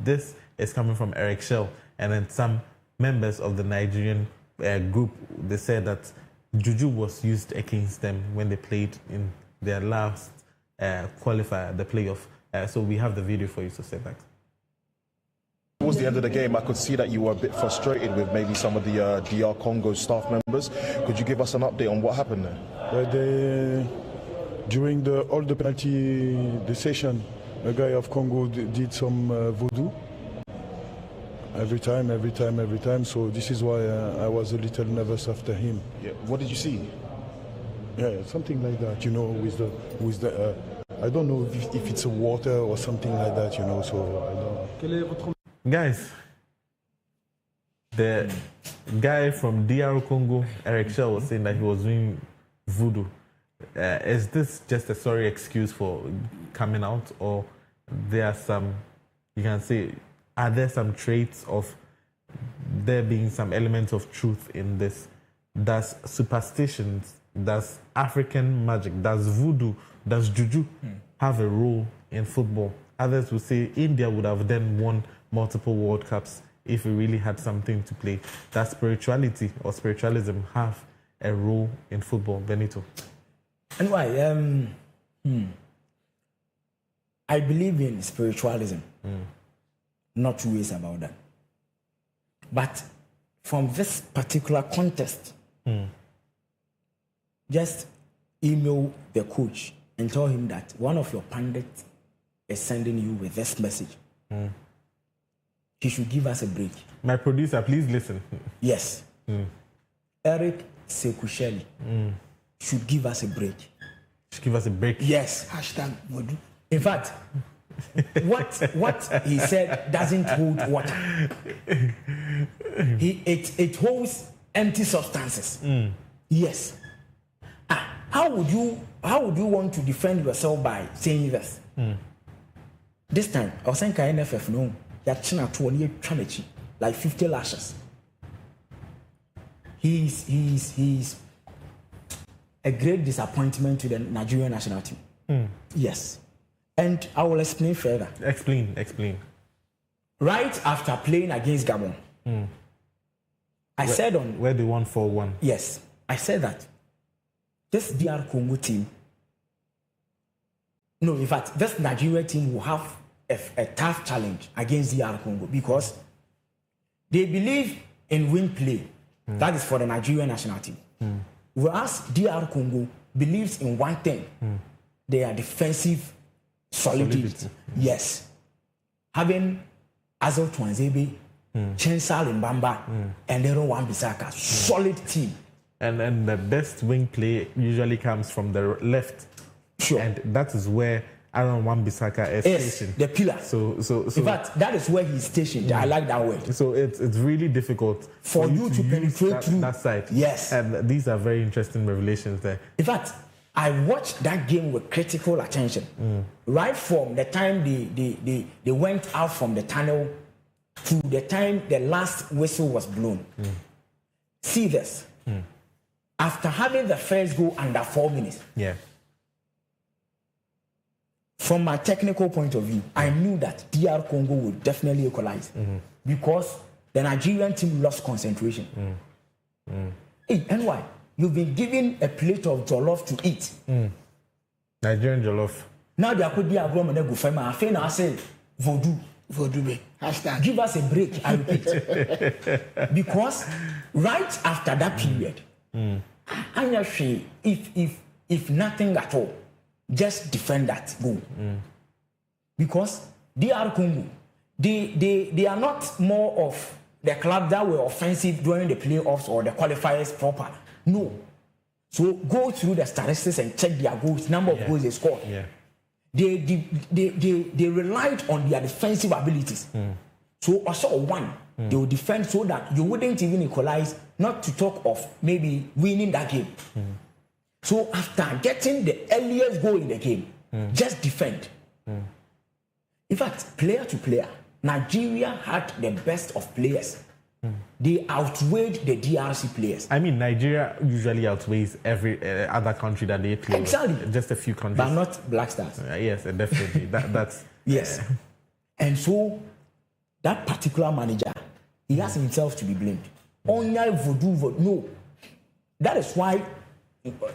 this is coming from Eric Shell, and then some members of the Nigerian group. They said that juju was used against them when they played in their last qualifier, the playoff. So we have the video for you to say that.
Towards the end of the game, I could see that you were a bit frustrated with maybe some of the DR Congo staff members. Could you give us an update on what happened there?
During all the penalty session, a guy of Congo did some voodoo. Every time. So this is why I was a little nervous after him.
Yeah. What did you see?
Yeah, something like that, with the I don't know if it's a water or something like that, so I don't know.
Guys, the guy from DR Congo, Eric Shell, was saying that he was doing voodoo. Is this just a sorry excuse for coming out, or there are some, you can say, are there some traits of there being some elements of truth in this? Does superstitions, does African magic, does voodoo, does juju have a role in football? Others would say India would have then won multiple World Cups if we really had something to play. Does spirituality or spiritualism have a role in football? Benito?
Anyway, I believe in spiritualism. Not two ways about that. But from this particular contest, just email the coach and tell him that one of your pundits is sending you with this message. He should give us a break.
My producer, please listen.
Yes. Eric Sekusheli should give us a break.
Should give us a break?
Yes.
Hashtag Modu.
In fact, what he said doesn't hold water. It holds empty substances. Yes. How would you want to defend yourself by saying this? This time, I was saying NFF no, like 50 lashes. He's a great disappointment to the Nigerian national team. Yes. And I will explain further.
Explain.
Right after playing against Gabon, I said on...
Where they won 4-1.
Yes. I said that this DR Congo team... No, in fact, this Nigeria team will have a tough challenge against DR Congo because they believe in win play. That is for the Nigerian national team. Whereas DR Congo believes in one thing. They are defensive solidity. Yes. Having Azel Twanzebe, Chensal Mbamba, and Nero Wan-Bissaka. Solid team.
And the best wing play usually comes from the left.
Sure.
And that is where Aaron Wan-Bissaka is stationed.
The pillar.
So
in fact, that is where he's stationed. I like that word.
So it's really difficult
for you to penetrate through
that side.
Yes.
And these are very interesting revelations there.
In fact, I watched that game with critical attention. Right from the time they went out from the tunnel to the time the last whistle was blown. See this. After having the first goal under 4 minutes.
Yeah.
From my technical point of view, I knew that DR Congo would definitely equalize because the Nigerian team lost concentration. Hey, NY, you've been given a plate of jollof to eat.
Nigerian jollof.
Now they are put the agrom and they go find my affair. I say, Vodou.
Hashtag.
Give us a break, I repeat. Because right after that period, I'm sure if nothing at all, just defend that goal. Because DR Congo, they are not more of the club that were offensive during the playoffs or the qualifiers proper. No. So go through the statistics and check their goals, number of goals they scored.
Yeah.
They relied on their defensive abilities. So also one, they will defend so that you wouldn't even equalize, not to talk of maybe winning that game. So after getting the earliest goal in the game, just defend. In fact, player to player, Nigeria had the best of players. They outweighed the DRC players.
I mean, Nigeria usually outweighs every other country that they play
Exactly.
with. Just a few countries.
But not Black Stars.
Yes, definitely. That's
Yes. And so that particular manager, he has himself to be blamed. Only voodoo. No. That is why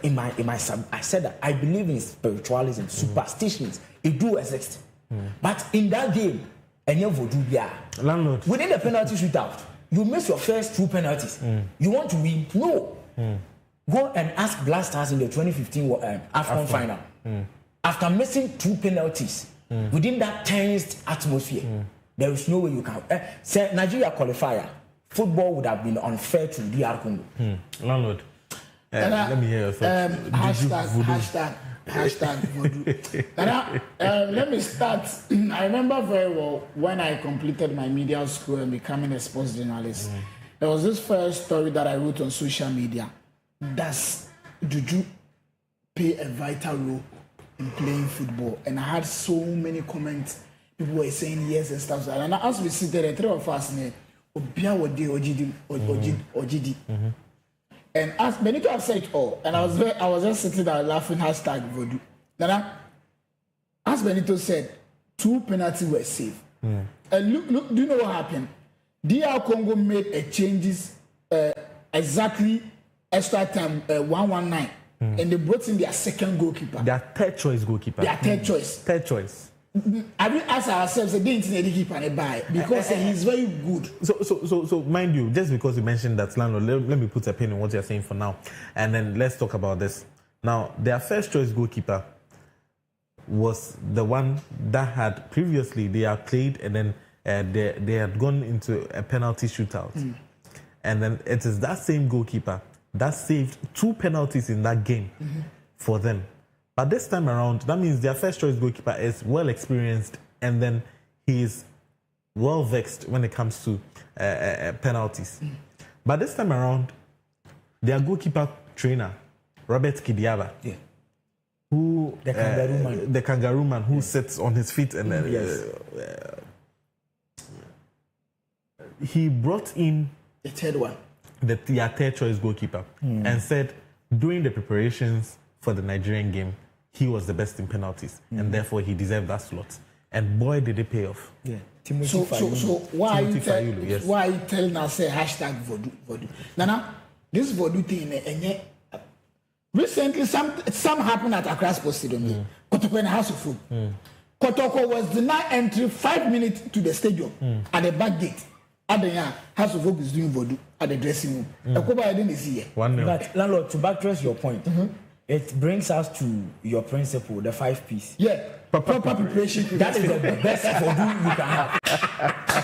in my I said that I believe in spiritualism, superstitions. It do exist. But in that game, and your voodoo,
landlord.
within the penalty shootout, you miss your first 2 penalties. You want to win? No. Go and ask Black Stars in the 2015 AFCON final. After missing 2 penalties within that tensed atmosphere, there is no way you can. Say Nigeria qualifier, football would have been unfair to DR Congo.
Landlord. Let me hear your thoughts.
Hashtag voodoo. Let me start. I remember very well when I completed my media school and becoming a sports journalist. There was this first story that I wrote on social media. Does Juju play a vital role in playing football? And I had so many comments. People were saying yes and stuff like that. And as we sit there, the 3 of us, Ojidi. And as Benito have said it all, and I was just sitting there laughing, hashtag voodoo. Then as Benito said, 2 penalties were saved. And look, do you know what happened? DR Congo made a changes exactly extra time 119, and they brought in their second goalkeeper.
Their third choice goalkeeper.
Third choice. I will ask ourselves, they didn't need to keep and buy because he's very good.
So mind you, just because you mentioned that, landlord, let me put a pin in what you're saying for now, and then let's talk about this. Now, their first choice goalkeeper was the one that had previously they had played, and then they had gone into a penalty shootout, and then it is that same goalkeeper that saved 2 penalties in that game for them. But this time around, that means their first choice goalkeeper is well experienced, and then he is well vexed when it comes to penalties. But this time around, their goalkeeper trainer, Robert Kidiaba, who the kangaroo man who sits on his feet, and he brought in
the third one,
their third choice goalkeeper, and said during the preparations for the Nigerian game, he was the best in penalties, and therefore he deserved that slot. And boy, did it pay off.
Yeah.
So why are you telling us say hashtag voodoo? Nana, this voodoo thing, recently some happened at Accra Sports Stadium. Kotoko in the House of Food. Kotoko was denied entry 5 minutes to the stadium at the back gate. At the House of Folk is doing voodoo at the dressing room. I didn't see it.
But landlord, to buttress your point, it brings us to your principle, the 5 P's.
Yeah, proper preparation.
That is the best voodoo you can have.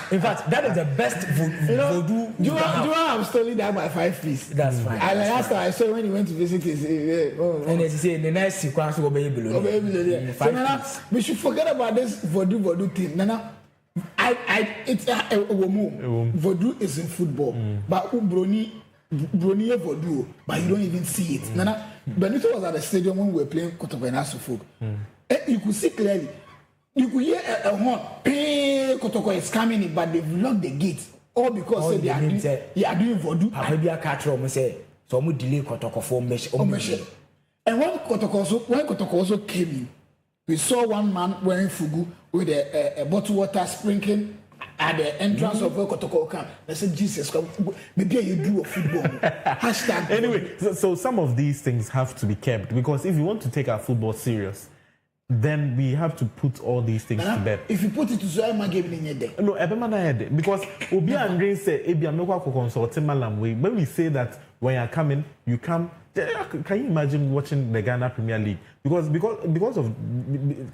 In fact, that is the best voodoo you can have.
Do you have stolen that by 5 P's?
That's fine.
And last time I saw when he went to visit his...
and as you say, the next sequence will be below.
So Nana, we should forget about this voodoo thing. Nana, it's a woman. Voodoo is in football. But Brony voodoo, but you don't even see it. Nana, Benito was at the stadium when we were playing Kotoko and Asufo. You could see clearly. You could hear a horn. Kotoko is coming in, but they've locked the gate. All because they are doing voodoo.
Arabia Catro say, so we delay Kotoko for mesh.
And when Kotoko also came in, we saw one man wearing fugu with a bottle water sprinkling at the entrance of where Kotoko camp. I said, Jesus, maybe you do a football. Hashtag.
Anyway, so some of these things have to be kept because if you want to take our football serious, then we have to put all these things to bed.
If you put it to Zoyama game in your day.
No, because Obi and Green say, when we say that when you're coming, you come. Can you imagine watching the Ghana Premier League? Because of,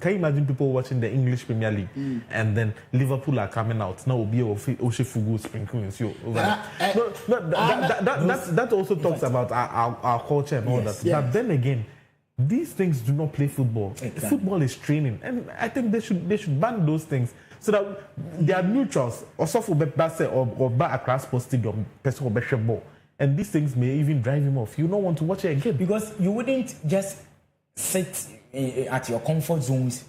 can you imagine people watching the English Premier League and then Liverpool are coming out now? Obi Oshifugu sprinkling you over. That also talks about our culture and all that. But then again, these things do not play football. Exactly. Football is training, and I think they should ban those things so that they are neutrals. Or a class sports stadium, ball. And these things may even drive him off. You don't want to watch it again.
Because you wouldn't just sit at your comfort zones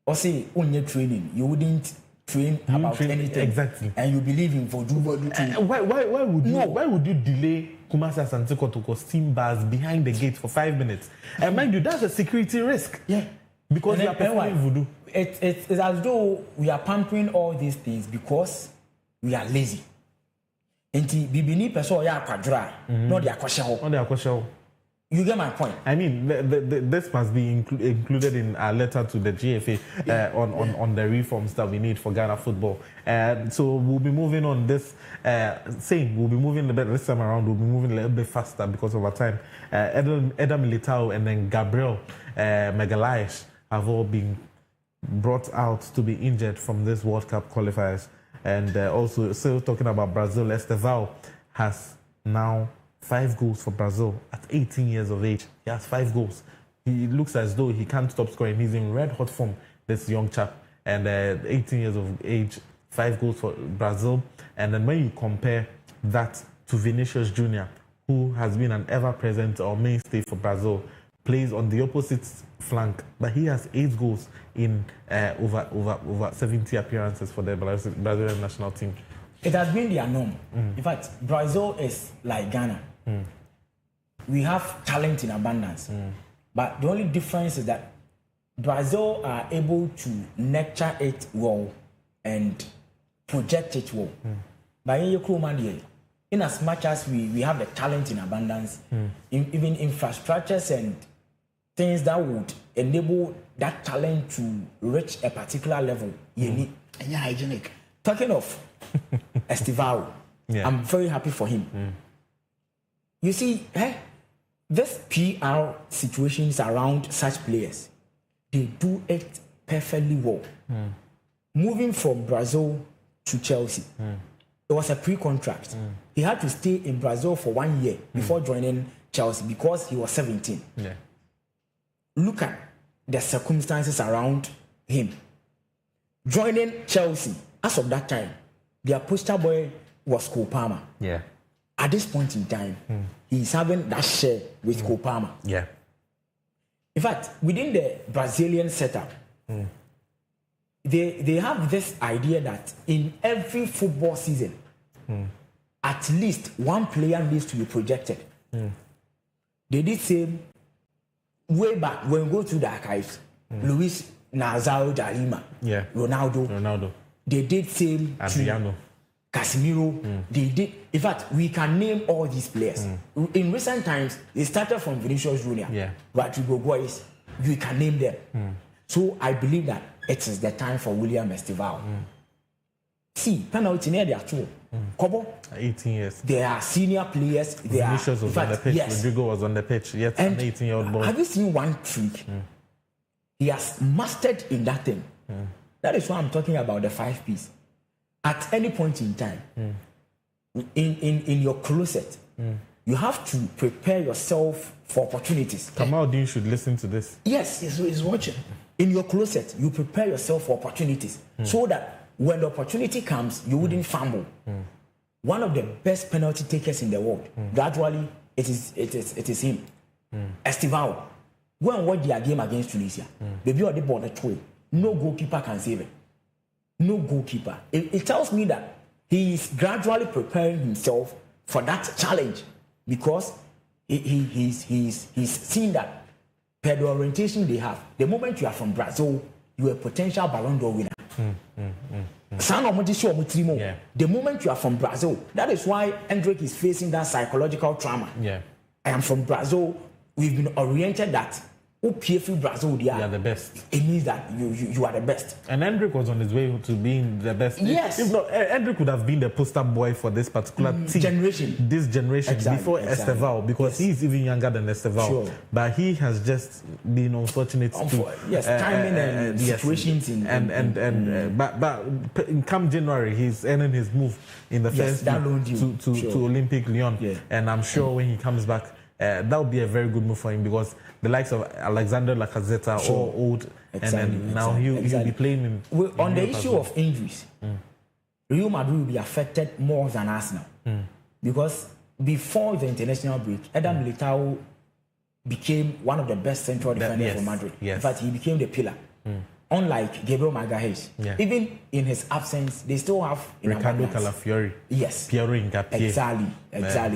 or say, on your training. You wouldn't train about anything.
Exactly.
And you believe in voodoo too.
Why would you delay Kumasi Asante Kotoko steam bars behind the gate for 5 minutes? And mind you, that's a security risk.
Yeah.
Because you are performing voodoo.
It's as though we are pampering all these things because we are lazy. Enti bibini person ya akwadra no de akwahye. You get my point.
I mean, this must be included in our letter to the GFA on the reforms that we need for Ghana football. So we'll be moving on this. We'll be moving a bit this time around. We'll be moving a little bit faster because of our time. Eda Militao and then Gabriel Magalhaes have all been brought out to be injured from this World Cup qualifiers. And also, still talking about Brazil, Estevão has now 5 goals for Brazil at 18 years of age. He has 5 goals. He looks as though he can't stop scoring. He's in red hot form, this young chap. And 18 years of age, 5 goals for Brazil. And then when you compare that to Vinicius Jr., who has been an ever-present or mainstay for Brazil, plays on the opposite flank, but he has 8 goals in over 70 appearances for the Brazilian national team.
It has been their norm. In fact, Brazil is like Ghana. We have talent in abundance, but the only difference is that Brazil are able to nurture it well and project it well. But in as much as we have the talent in abundance, even infrastructures and things that would enable that talent to reach a particular level. And you're hygienic. Talking of Estevão, I'm very happy for him. You see, this PR situations around such players, they do it perfectly well. Moving from Brazil to Chelsea, it was a pre-contract. He had to stay in Brazil for 1 year before joining Chelsea because he was 17. Look at the circumstances around him. Joining Chelsea, as of that time, their poster boy was Cole Palmer. At this point in time, he's having that share with Cole Palmer. In fact, within the Brazilian setup, they have this idea that in every football season, at least one player needs to be projected. They did say way back when we go through the archives, Luis Nazário da Lima, Ronaldo. They did same
Adriano,
Casemiro. They did. In fact, we can name all these players. In recent times, they started from Vinicius Jr. Rodrigo Goes. You can name them. So I believe that it is the time for William Estevão. See, penalty near their two. Kobo,
18 years.
They are senior players.
Vinicius was on the pitch. Rodrigo was on the pitch. Yet an 18-year-old boy.
Have you seen one trick? He has mastered in that thing. That is why I'm talking about the 5 P's. At any point in time, in your closet, you have to prepare yourself for opportunities.
Kamaldeen should listen to this.
Yes, he's watching. In your closet, you prepare yourself for opportunities so that when the opportunity comes, you wouldn't fumble. One of the best penalty takers in the world. Gradually, it is him. Estivao, go and watch their game against Tunisia. Baby or the ball the toy. No goalkeeper can save it. No goalkeeper. It tells me that he is gradually preparing himself for that challenge because he's seen that per the orientation they have. The moment you are from Brazil, you are a potential Ballon d'Or winner. The moment you are from Brazil, that is why Hendrik is facing that psychological trauma.
Yeah.
I am from Brazil. We've been oriented that Brazil,
you are the best.
It means that you are the best.
And Hendrik was on his way to being the best.
Yes.
If not, Hendrik would have been the poster boy for this particular team.
This
generation before Estevao, because he's even younger than Estevao.
Sure.
But he has just been unfortunate to
timing and situations
but come January, he's earning his move in the first to Olympic Lyon. Yeah. And I'm sure when he comes back, that would be a very good move for him because the likes of Alexander Lacazette are all old, and then now he'll be playing
on the issue of injuries. Real Madrid will be affected more than Arsenal because before the international break, Eder Militao became one of the best central defenders for Madrid.
Yes.
In fact, he became the pillar. Unlike Gabriel Magalhaes, even in his absence, they still have
Ricardo Calafiori.
Yes,
Piero Incapié.
Exactly.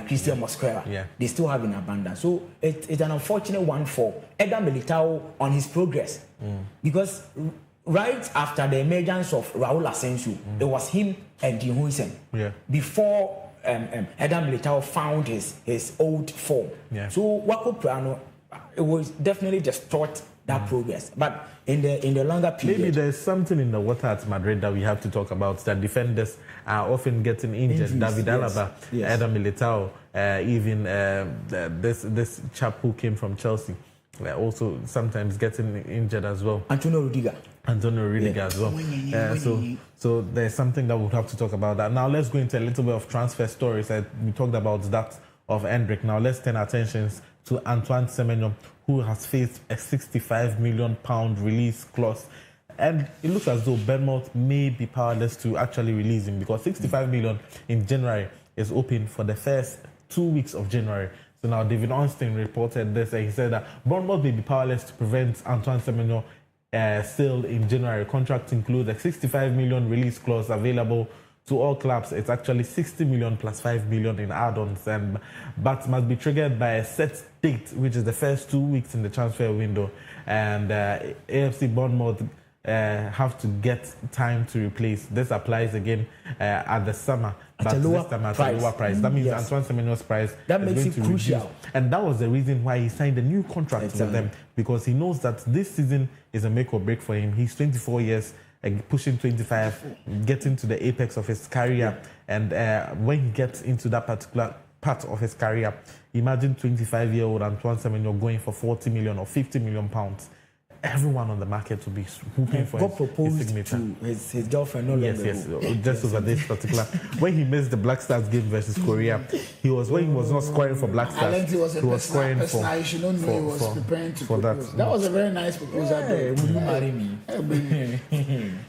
Christian Mosquera.
Yeah.
They still have in abundance. So it's an unfortunate one for Eder Militao on his progress because right after the emergence of Raul Asensio, it was him and Di Huijsen.
Yeah.
Before Eder Militao found his old form.
Yeah.
So Wako Prano, it was definitely distort that progress. But in the longer period,
maybe there's something in the water at Madrid that we have to talk about. That defenders are often getting injured. Injuries, David Alaba, Eder Militao, even this chap who came from Chelsea, also sometimes getting injured as well.
Antonio Rudiger
as well. So there's something that we'll have to talk about that. Now let's go into a little bit of transfer stories. We talked about that of Hendrik. Now let's turn our attentions to Antoine Semenyo, who has faced a £65 million release clause. And it looks as though Bournemouth may be powerless to actually release him because 65 million in January is open for the first 2 weeks of January. So now David Ornstein reported this and he said that Bournemouth may be powerless to prevent Antoine Semenyo sale in January. Contract includes a 65 million release clause available to all clubs. It's actually 60 million plus 5 million in add-ons, but must be triggered by a set date, which is the first 2 weeks in the transfer window. And AFC Bournemouth have to get time to replace. This applies again at the summer, but this time at a lower price. That means Antoine Semenyo's price
that makes it crucial.
Reduce. And that was the reason why he signed a new contract with them, because he knows that this season is a make or break for him. He's 24 years. Pushing 25, getting to the apex of his career. And when he gets into that particular part of his career, imagine 25-year-old Antoine Semenyo going for 40 million or 50 million pounds. Everyone on the market will be hoping for his signature.
To his girlfriend no longer.
Yes, just over this particular. When he missed the Black Stars game versus Korea, when he was not scoring for Black Stars,
I think he was scoring for
that.
That was a very nice proposal.
Would you marry me?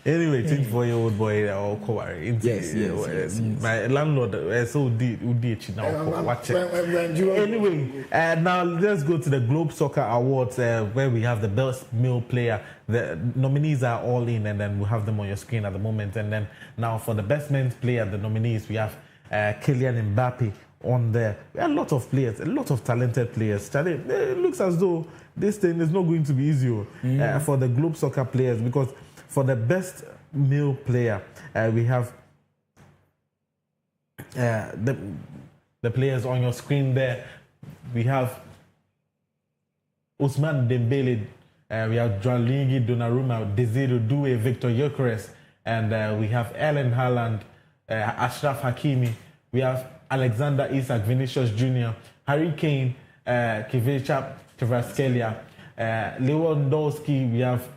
Anyway, 24-year-old boy, yes. My landlord, so did now watch it. Anyway, now let's go to the Globe Soccer Awards, where we have the best male player. The nominees are all in, and then we have them on your screen at the moment. And then now for the best men's player, the nominees, we have Kylian Mbappe on there. We have a lot of players, a lot of talented players. It looks as though this thing is not going to be easy for the Globe Soccer players, because for the best male player, we have the players on your screen there. We have Ousmane Dembele, we have Gianluigi Donnarumma, Desiree Doué, Victor Gyökeres, and we have Erling Haaland, Achraf Hakimi. We have Alexander Isak, Vinicius Jr., Harry Kane, Kvaratskhelia, Lewandowski. We have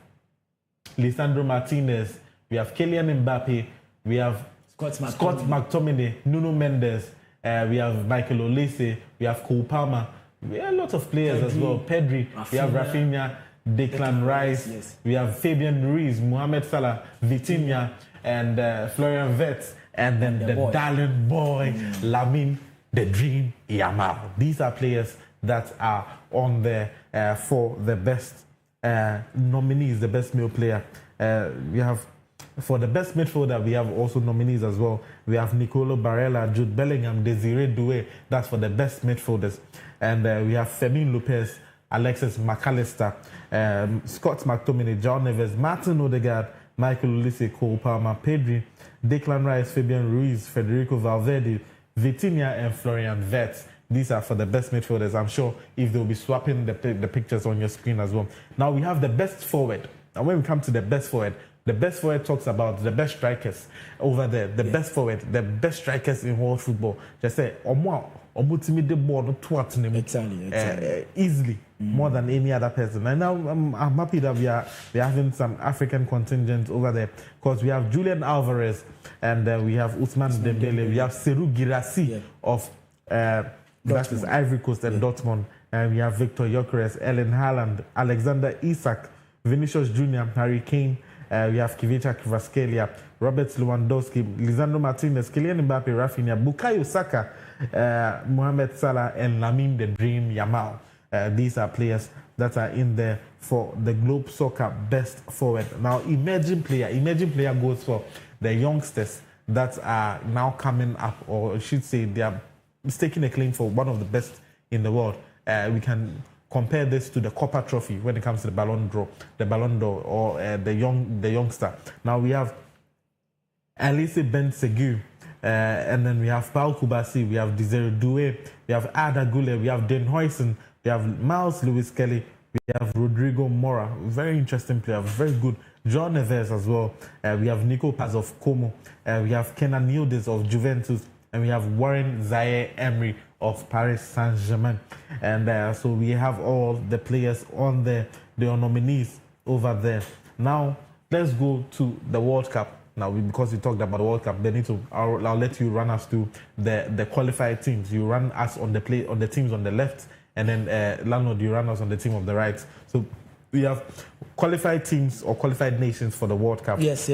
Lisandro Martinez. We have Kylian Mbappe. We have Scott McTominay, Nuno Mendes. We have Michael Olise. We have Cole Palmer. We have a lot of players as well. Pedri. We have Rafinha, Declan Rice. Yes. We have Fabian Ruiz, Mohamed Salah, Vitinha, and Florian Wirtz. And then the darling boy, Lamine, the Dream Yamal. These are players that are on there for the best nominees, the best male player. We have for the best midfielder, we have also nominees as well. We have Nicolo Barella, Jude Bellingham, Desiree Doué. That's for the best midfielders. And we have Fermin Lopez, Alexis McAllister, Scott McTominay, John Neves, Martin Odegaard, Michael Olise, Cole Palmer, Pedri, Declan Rice, Fabian Ruiz, Federico Valverde, Vitinha, and Florian Wirtz. These are for the best midfielders. I'm sure if they'll be swapping the pictures on your screen as well. Now we have the best forward. And when we come to the best forward talks about the best strikers over there. The best forward, the best strikers in world football. Just say, the ball
Exactly.
easily, more than any other person. And now I'm happy that we are having some African contingent over there, because we have Julian Alvarez, and we have Ousmane Dembele, we have Serhou Guirassy of that is Ivory Coast and Dortmund, and we have Victor Gyökeres, Erling Haaland, Alexander Isak, Vinicius Jr., Harry Kane. We have Kvicha Kvaratskhelia, Robert Lewandowski, Lisandro Martinez, Kylian Mbappe, Rafinha, Bukayo Saka, Mohamed Salah, and Lamine the Dream Yamal. These are players that are in there for the Globe Soccer Best Forward. Now, emerging player goes for the youngsters that are now coming up, or I should say they are staking a claim for one of the best in the world. We can compare this to the Copper Trophy when it comes to the Ballon d'Or, or the youngster. Now we have Alice Ben Segur, and then we have Paul Kubasi, we have Desiree Doué, we have Ada Gule, we have Den Huysen, we have Miles Lewis Kelly, we have Rodrigo Mora, very interesting player, very good. John Neves as well. We have Nico Paz of Como, we have Kenan Yildiz of Juventus, and we have Warren Zaire-Emery of Paris Saint-Germain. And so we have all the players on there, the nominees over there. Now, let's go to the World Cup. Now, because we talked about the World Cup, I'll let you run us through the qualified teams. You run us on the teams on the left, and then Landlord, you run us on the team of the right. So we have qualified teams or qualified nations for the World Cup.
Yes.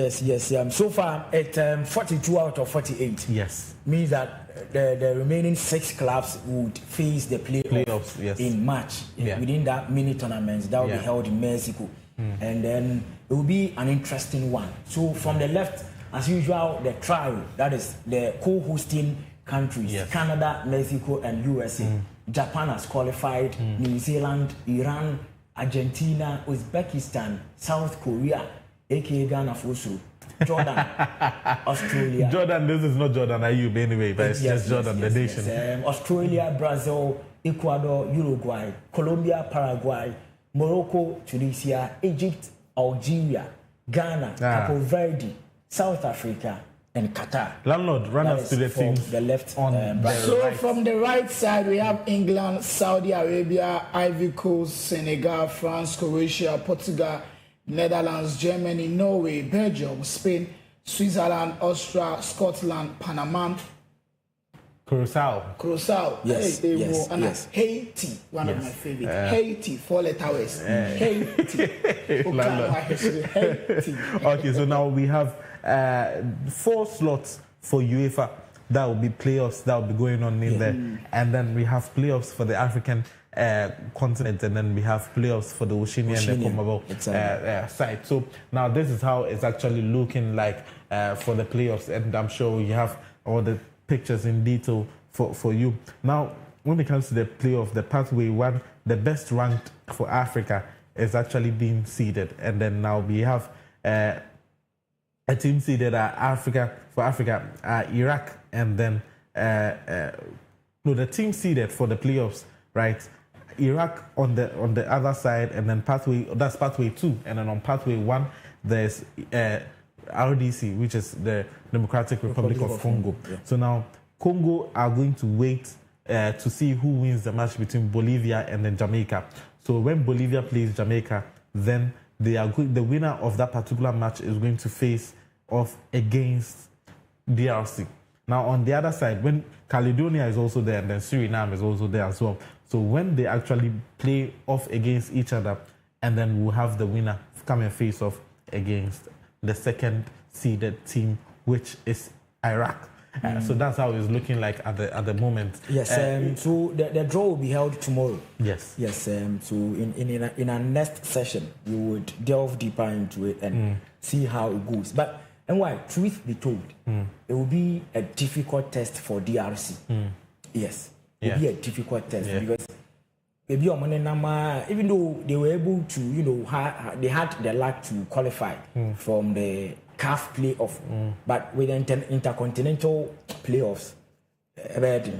So far, at 42 out of 48.
Yes.
Means that the remaining 6 clubs would face the playoffs
yes.
in March.
Yeah.
Within that mini tournament that will be held in Mexico. And then it will be an interesting one. So from the left, as usual, the trio, that is the co-hosting countries,
yes.
Canada, Mexico, and USA. Japan has qualified, New Zealand, Iran, Argentina, Uzbekistan, South Korea, aka Ghana Fosu, Jordan, Australia.
Jordan, this is not Jordan Ayub anyway, but it's just Jordan, the nation.
Yes. Australia, Brazil, Ecuador, Uruguay, Colombia, Paraguay, Morocco, Tunisia, Egypt, Algeria, Ghana, Cape Verde, South Africa, and Qatar.
Landlord, run us to the teams
the left
on
So
right.
from the right side, we have England, Saudi Arabia, Ivory Coast, Senegal, France, Croatia, Portugal, Netherlands, Germany, Norway, Belgium, Spain, Switzerland, Austria, Scotland, Panama,
Curacao.
Yes.
Haiti, one of my favorites. Haiti, 4-letter words. Haiti. Haiti.
Okay, so now we have 4 slots for UEFA. That will be playoffs that will be going on in there. And then we have playoffs for the African continent, and then we have playoffs for the Oceania and the CONMEBOL side. So now this is how it's actually looking like for the playoffs, and I'm sure you have all the pictures in detail for you. Now, when it comes to the playoff, the pathway 1, the best ranked for Africa is actually being seeded, and then now we have a team seeded Iraq, and then the team seeded for the playoffs, right? Iraq on the other side, and then pathway 2, and then on pathway 1 there's RDC, which is the Democratic Republic of Congo. Yeah. So now Congo are going to wait to see who wins the match between Bolivia and then Jamaica. So when Bolivia plays Jamaica, then the winner of that particular match is going to face off against DRC. Now on the other side, when Caledonia is also there, and then Suriname is also there as well. So when they actually play off against each other, and then we'll have the winner come and face off against the second seeded team, which is Iraq. So that's how it's looking like at the moment.
Yes. So the draw will be held tomorrow.
Yes.
Yes. So in our next session, we would delve deeper into it and see how it goes. But and why? Truth be told, it will be a difficult test for DRC. Yes. It will be a difficult test because maybe even though they were able to, they had the luck to qualify from the CAF playoff, but with the intercontinental playoffs, it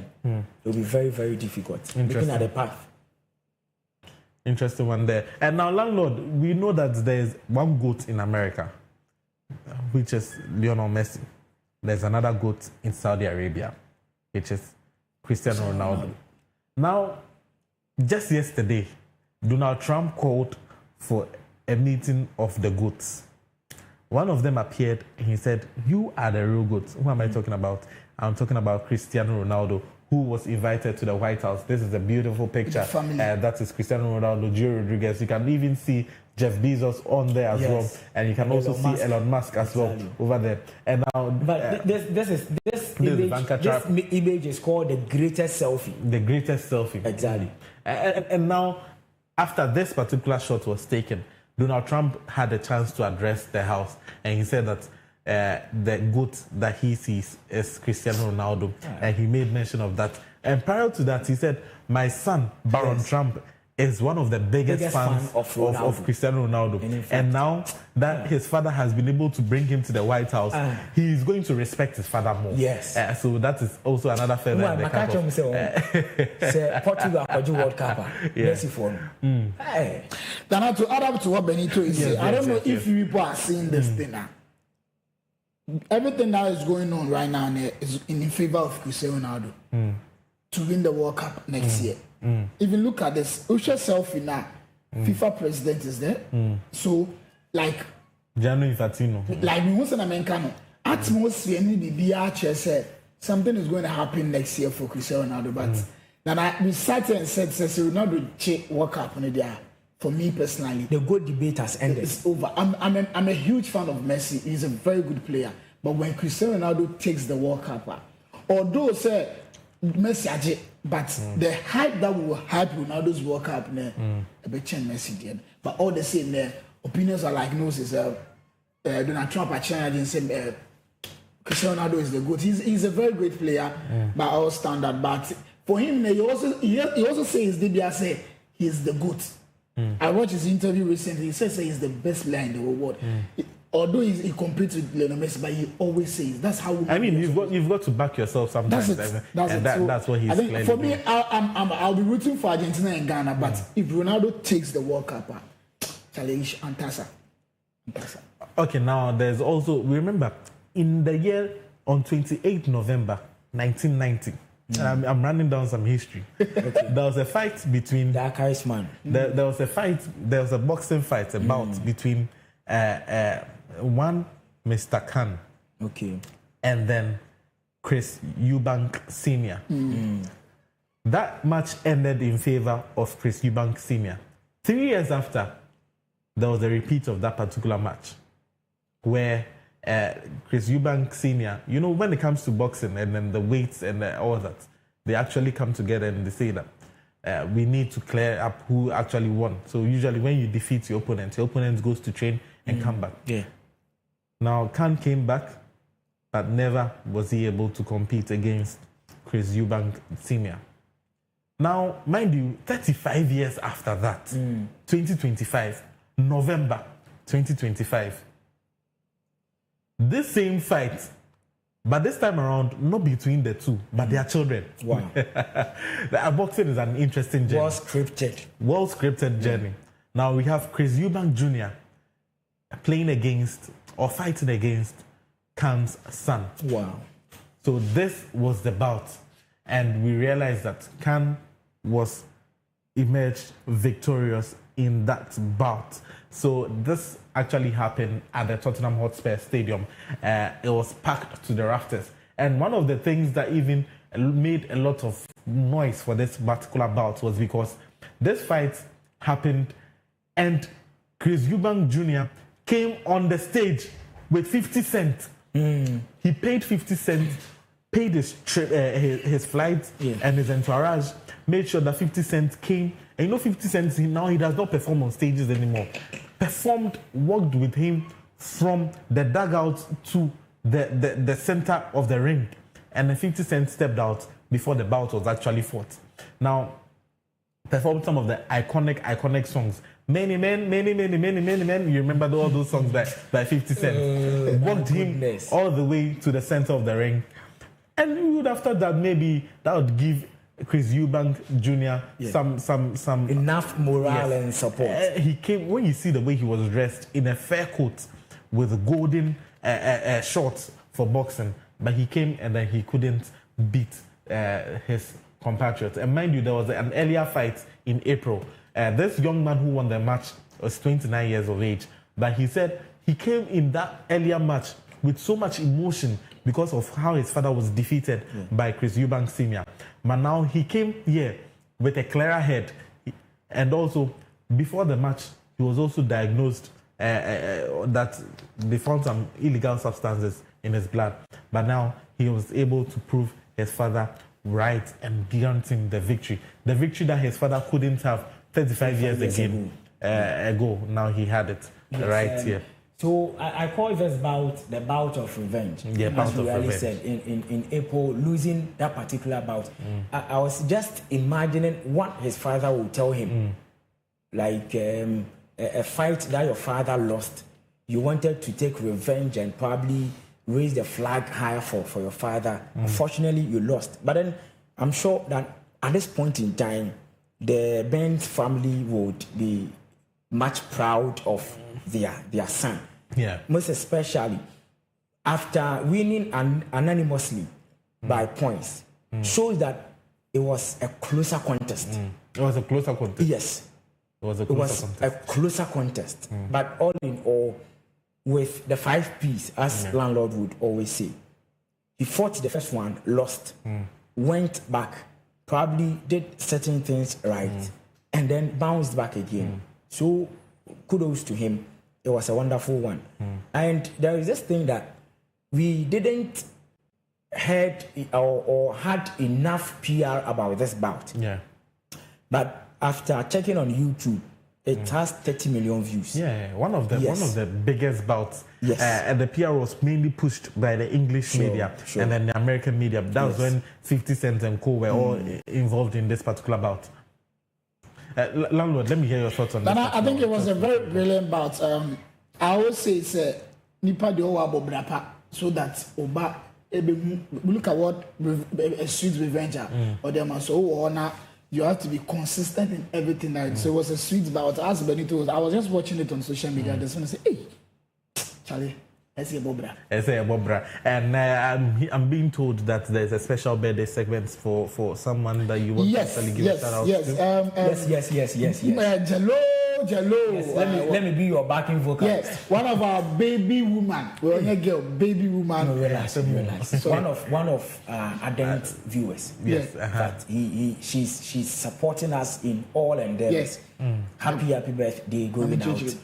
will be very, very difficult. Looking at the path.
Interesting one there. And now, landlord, we know that there's one GOAT in America, which is Lionel Messi. There's another GOAT in Saudi Arabia, which is Cristiano Ronaldo. Now, just yesterday, Donald Trump called for a meeting of the GOATs. One of them appeared and he said, "You are the real GOATs." Who am I talking about? I'm talking about Cristiano Ronaldo, who was invited to the White House. This is a beautiful picture. That is Cristiano Ronaldo, Gio Rodriguez. You can even see Jeff Bezos on there as well, and you can also see Elon Musk as well over there. And now,
but this image is called the greatest selfie.
The greatest selfie.
Exactly.
And now, after this particular shot was taken, Donald Trump had a chance to address the House, and he said that the GOAT that he sees is Cristiano Ronaldo, and he made mention of that. And prior to that, he said, "My son, Baron Trump, is one of the biggest fans of Cristiano Ronaldo. And now that his father has been able to bring him to the White House, he is going to respect his father more."
Yes.
So that is also another feather in the cap of
Portugal World Cup. Yes,
Hey. Then to add up to what Benito is saying, I don't know if you people are seeing this thing now. Everything that is going on right now is in favor of Cristiano Ronaldo to win the World Cup next year. Even look at this. Usha selfie now. FIFA president is there. So, like
Gianni Infantino.
Like we want an American atmosphere need to be said something is going to happen next year for Cristiano Ronaldo. But then we sat and said Ronaldo check World Cup on there. For me personally,
the good debate has ended.
It's over. I'm a huge fan of Messi. He's a very good player. But when Cristiano Ronaldo takes the World Cup, although say Messi, but the hype that will hype Ronaldo's World Cup, a bit change Messi did. But all the same, opinions are like no, is Donald Trump at China didn't say Cristiano Ronaldo is the GOAT. He's a very great player by all standard. But for him, he also says DBA say he's the GOAT. I watched his interview recently. He says he's the best player in the whole world. Although he competes with Lionel Messi, but he always says that's how.
I mean, you've got to back yourself sometimes. That's what he's claiming.
For me, I'll be rooting for Argentina and Ghana. But if Ronaldo takes the World Cup, challenge Antasa.
Okay, now there's also remember in the year on 28th November 1990. I'm running down some history. There was a fight between
the Akaris man.
There was a fight. There was a boxing fight between one Mr. Khan, and then Chris Eubank Sr. That match ended in favor of Chris Eubank Sr. 3 years after, there was a repeat of that particular match, where Chris Eubank Sr., when it comes to boxing and then the weights and all that, they actually come together and they say that we need to clear up who actually won. So usually when you defeat your opponent goes to train and come back.
Yeah.
Now, Khan came back, but never was he able to compete against Chris Eubank Sr. Now, mind you, 35 years after that, 2025, November 2025, this same fight, but this time around, not between the two, but their children.
Wow.
The boxing is an interesting journey.
Well scripted
journey. Now we have Chris Eubank Jr. fighting against Khan's son.
Wow.
So this was the bout. And we realized that Khan emerged victorious in that bout. So this actually happened at the Tottenham Hotspur Stadium. It was packed to the rafters. And one of the things that even made a lot of noise for this particular bout was because this fight happened and Chris Eubank Jr. came on the stage with 50 cents. He paid 50 cents paid his trip, his flights and his entourage, made sure that 50 Cent came. And 50 Cent, now he does not perform on stages anymore. Performed, worked with him from the dugout to the center of the ring. And then 50 Cent stepped out before the bout was actually fought. Now, performed some of the iconic songs. Many men. You remember all those songs by 50 Cent. Walked him all the way to the center of the ring. And you would have thought that maybe that would give Chris Eubank Jr. some
enough morale and support.
He came, when you see the way he was dressed in a fair coat with golden shorts for boxing, but he came and then he couldn't beat his compatriots. And mind you, there was an earlier fight in April. This young man who won the match was 29 years of age, but he said he came in that earlier match with so much emotion because of how his father was defeated by Chris Eubank Sr. But now he came here with a clearer head, and also before the match he was also diagnosed that they found some illegal substances in his blood. But now he was able to prove his father right and guaranteeing the victory that his father couldn't have 35 years ago. Now he had it right here.
So I call this bout the bout of revenge.
Yeah, bout of revenge.
Said in April, losing that particular bout, I was just imagining what his father would tell him, like a fight that your father lost. You wanted to take revenge and probably raise the flag higher for your father. Unfortunately, you lost. But then I'm sure that at this point in time, the Benz family would be much proud of their son.
Yeah.
Most especially after winning anonymously by points, shows that it was a closer contest.
It was a closer contest.
Yes.
It was a
closer contest. But all in all, with the 5 P's, as landlord would always say, he fought the first one, lost, went back, probably did certain things right, and then bounced back again. So kudos to him. It was a wonderful one. And there is this thing that we didn't heard or had enough PR about this bout.
Yeah.
But after checking on YouTube, it has 30 million views.
Yeah, one of the biggest bouts.
Yes.
And the PR was mainly pushed by the English media and then the American media. That was when 50 Cent and co were all involved in this particular bout. Landlord, let me hear your thoughts on that.
I think it was a very brilliant bout. I always say it's a nipa de owa bobrapa, so that oba look at what a sweet revenger or them so honor. You have to be consistent in everything. That so it was a sweet bout. As Benito, I was just watching it on social media. I just want to say, hey, Charlie.
Bobra. And I'm being told that there's a special birthday segment for someone that you want to actually give a shout out to.
Yes.
Jello.
Yes, let me be your backing vocalist.
Yes, one of our baby woman. We're on a girl, baby woman.
No, relax. So one of ardent viewers.
Yes,
But she's supporting us in all endeavors.
Yes.
Happy birthday going out.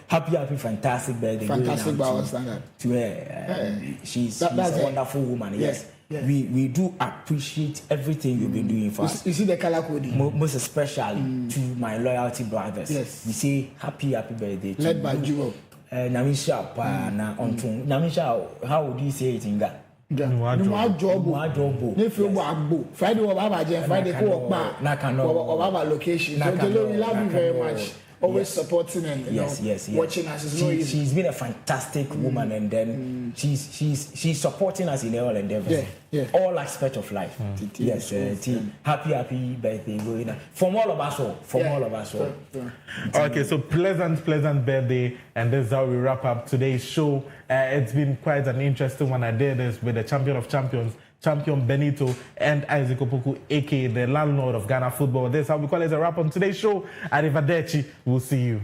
Happy fantastic birthday.
Fantastic birthday
to her. She's a wonderful woman. Yes. We do appreciate everything you've been doing for us.
You see the color coding.
Most especially to my loyalty brothers.
Yes.
We say happy birthday to
led by Jewel.
Namisha how would you say it in Ghana?
Friday location. So we love you very much. Always supporting and watching us.
She's been a fantastic woman, and then she's supporting us in all endeavors, all aspects of life. Yes, happy birthday going on from all of us all.
Okay, so pleasant birthday, and this is how we wrap up today's show. It's been quite an interesting one. I did this with the champion of champions, Champion Benito, and Isaac Opoku, aka the landlord of Ghana football. This is how we call it a wrap on today's show. Arrivederci. We'll see you.